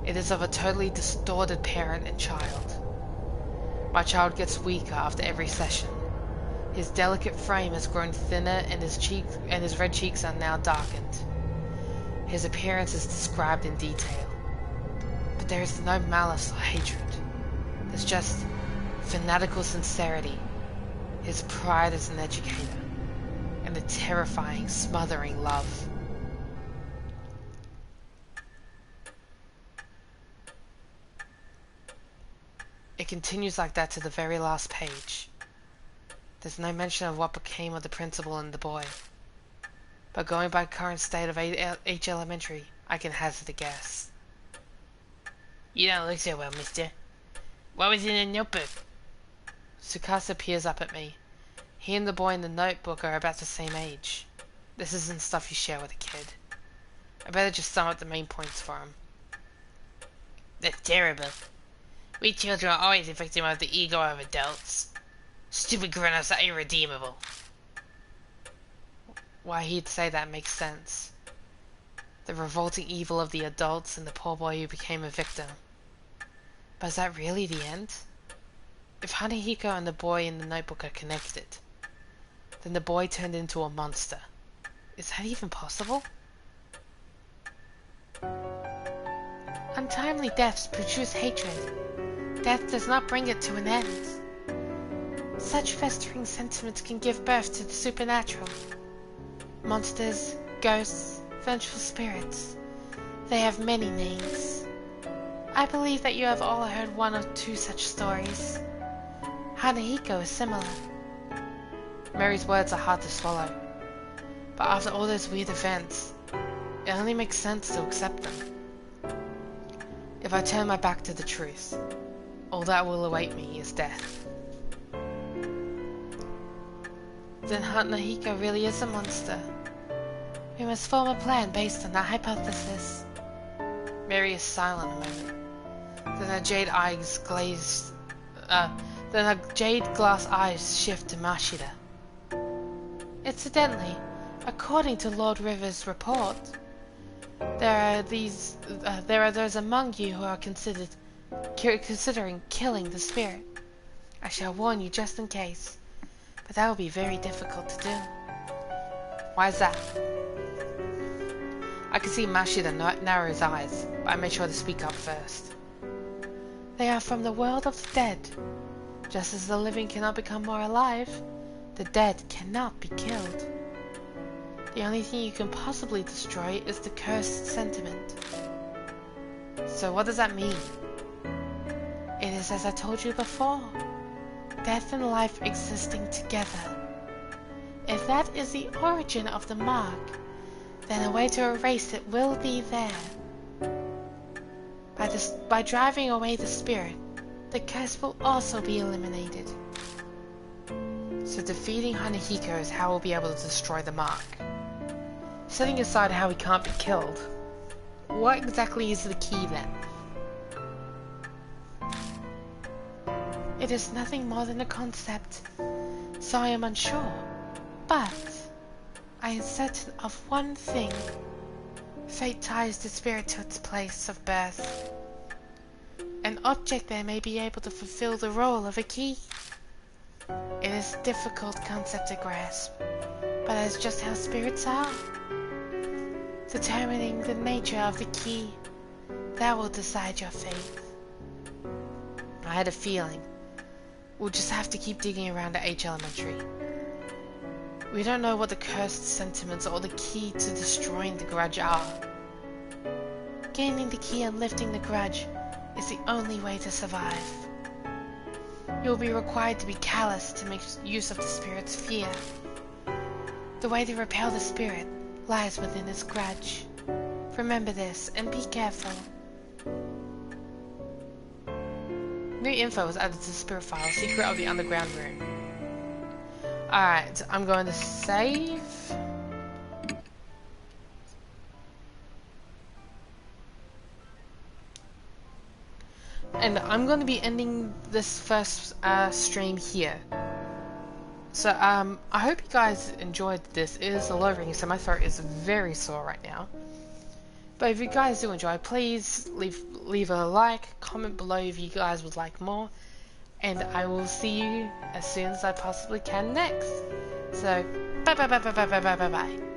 It is of a totally distorted parent and child. My child gets weaker after every session. His delicate frame has grown thinner and his red cheeks are now darkened. His appearance is described in detail. But there is no malice or hatred. There's just fanatical sincerity, his pride as an educator, and a terrifying, smothering love. It continues like that to the very last page. There's no mention of what became of the principal and the boy. But going by current state of H Elementary, I can hazard a guess. You don't look so well, mister. What was in the notebook? Tsukasa peers up at me. He and the boy in the notebook are about the same age. This isn't stuff you share with a kid. I better just sum up the main points for him. That's terrible. We children are always a victim of the ego of adults. Stupid grown-ups are irredeemable. Why he'd say that makes sense. The revolting evil of the adults and the poor boy who became a victim. But is that really the end? If Hanahiko and the boy in the notebook are connected, then the boy turned into a monster. Is that even possible? Untimely deaths produce hatred. Death does not bring it to an end. Such festering sentiments can give birth to the supernatural. Monsters, ghosts, vengeful spirits. They have many names. I believe that you have all heard one or two such stories. Hanahiko is similar. Mary's words are hard to swallow. But after all those weird events, it only makes sense to accept them. If I turn my back to the truth, all that will await me is death. Then Hanahiko really is a monster. We must form a plan based on that hypothesis. Mary is silent a moment. Then her jade glass eyes shift to Mashida. Incidentally, according to Lord Rivers' report, There are those among you who are considering killing the spirit. I shall warn you just in case, but that will be very difficult to do. Why is that? I can see Mashida narrow his eyes, but I made sure to speak up first. They are from the world of the dead. Just as the living cannot become more alive, the dead cannot be killed. The only thing you can possibly destroy is the cursed sentiment. So what does that mean? It is as I told you before, death and life existing together. If that is the origin of the mark, then a way to erase it will be there. By driving away the spirit, the curse will also be eliminated. So defeating Hanahiko is how we'll be able to destroy the mark. Setting aside how he can't be killed, what exactly is the key then? It is nothing more than a concept, so I am unsure. But I am certain of one thing. Fate ties the spirit to its place of birth. An object there may be able to fulfill the role of a key. It is a difficult concept to grasp, but that is just how spirits are. Determining the nature of the key, that will decide your fate. I had a feeling. We'll just have to keep digging around at H Elementary. We don't know what the cursed sentiments or the key to destroying the grudge are. Gaining the key and lifting the grudge is the only way to survive. You will be required to be callous to make use of the spirit's fear. The way to repel the spirit lies within its grudge. Remember this and be careful. New info was added to the spirit file, secret of the underground room. Alright, I'm going to save. And I'm going to be ending this first stream here. So I hope you guys enjoyed this. It is a low ring, so my throat is very sore right now. But if you guys do enjoy, please leave a like, comment below if you guys would like more, and I will see you as soon as I possibly can next. So bye bye bye bye bye bye bye bye bye.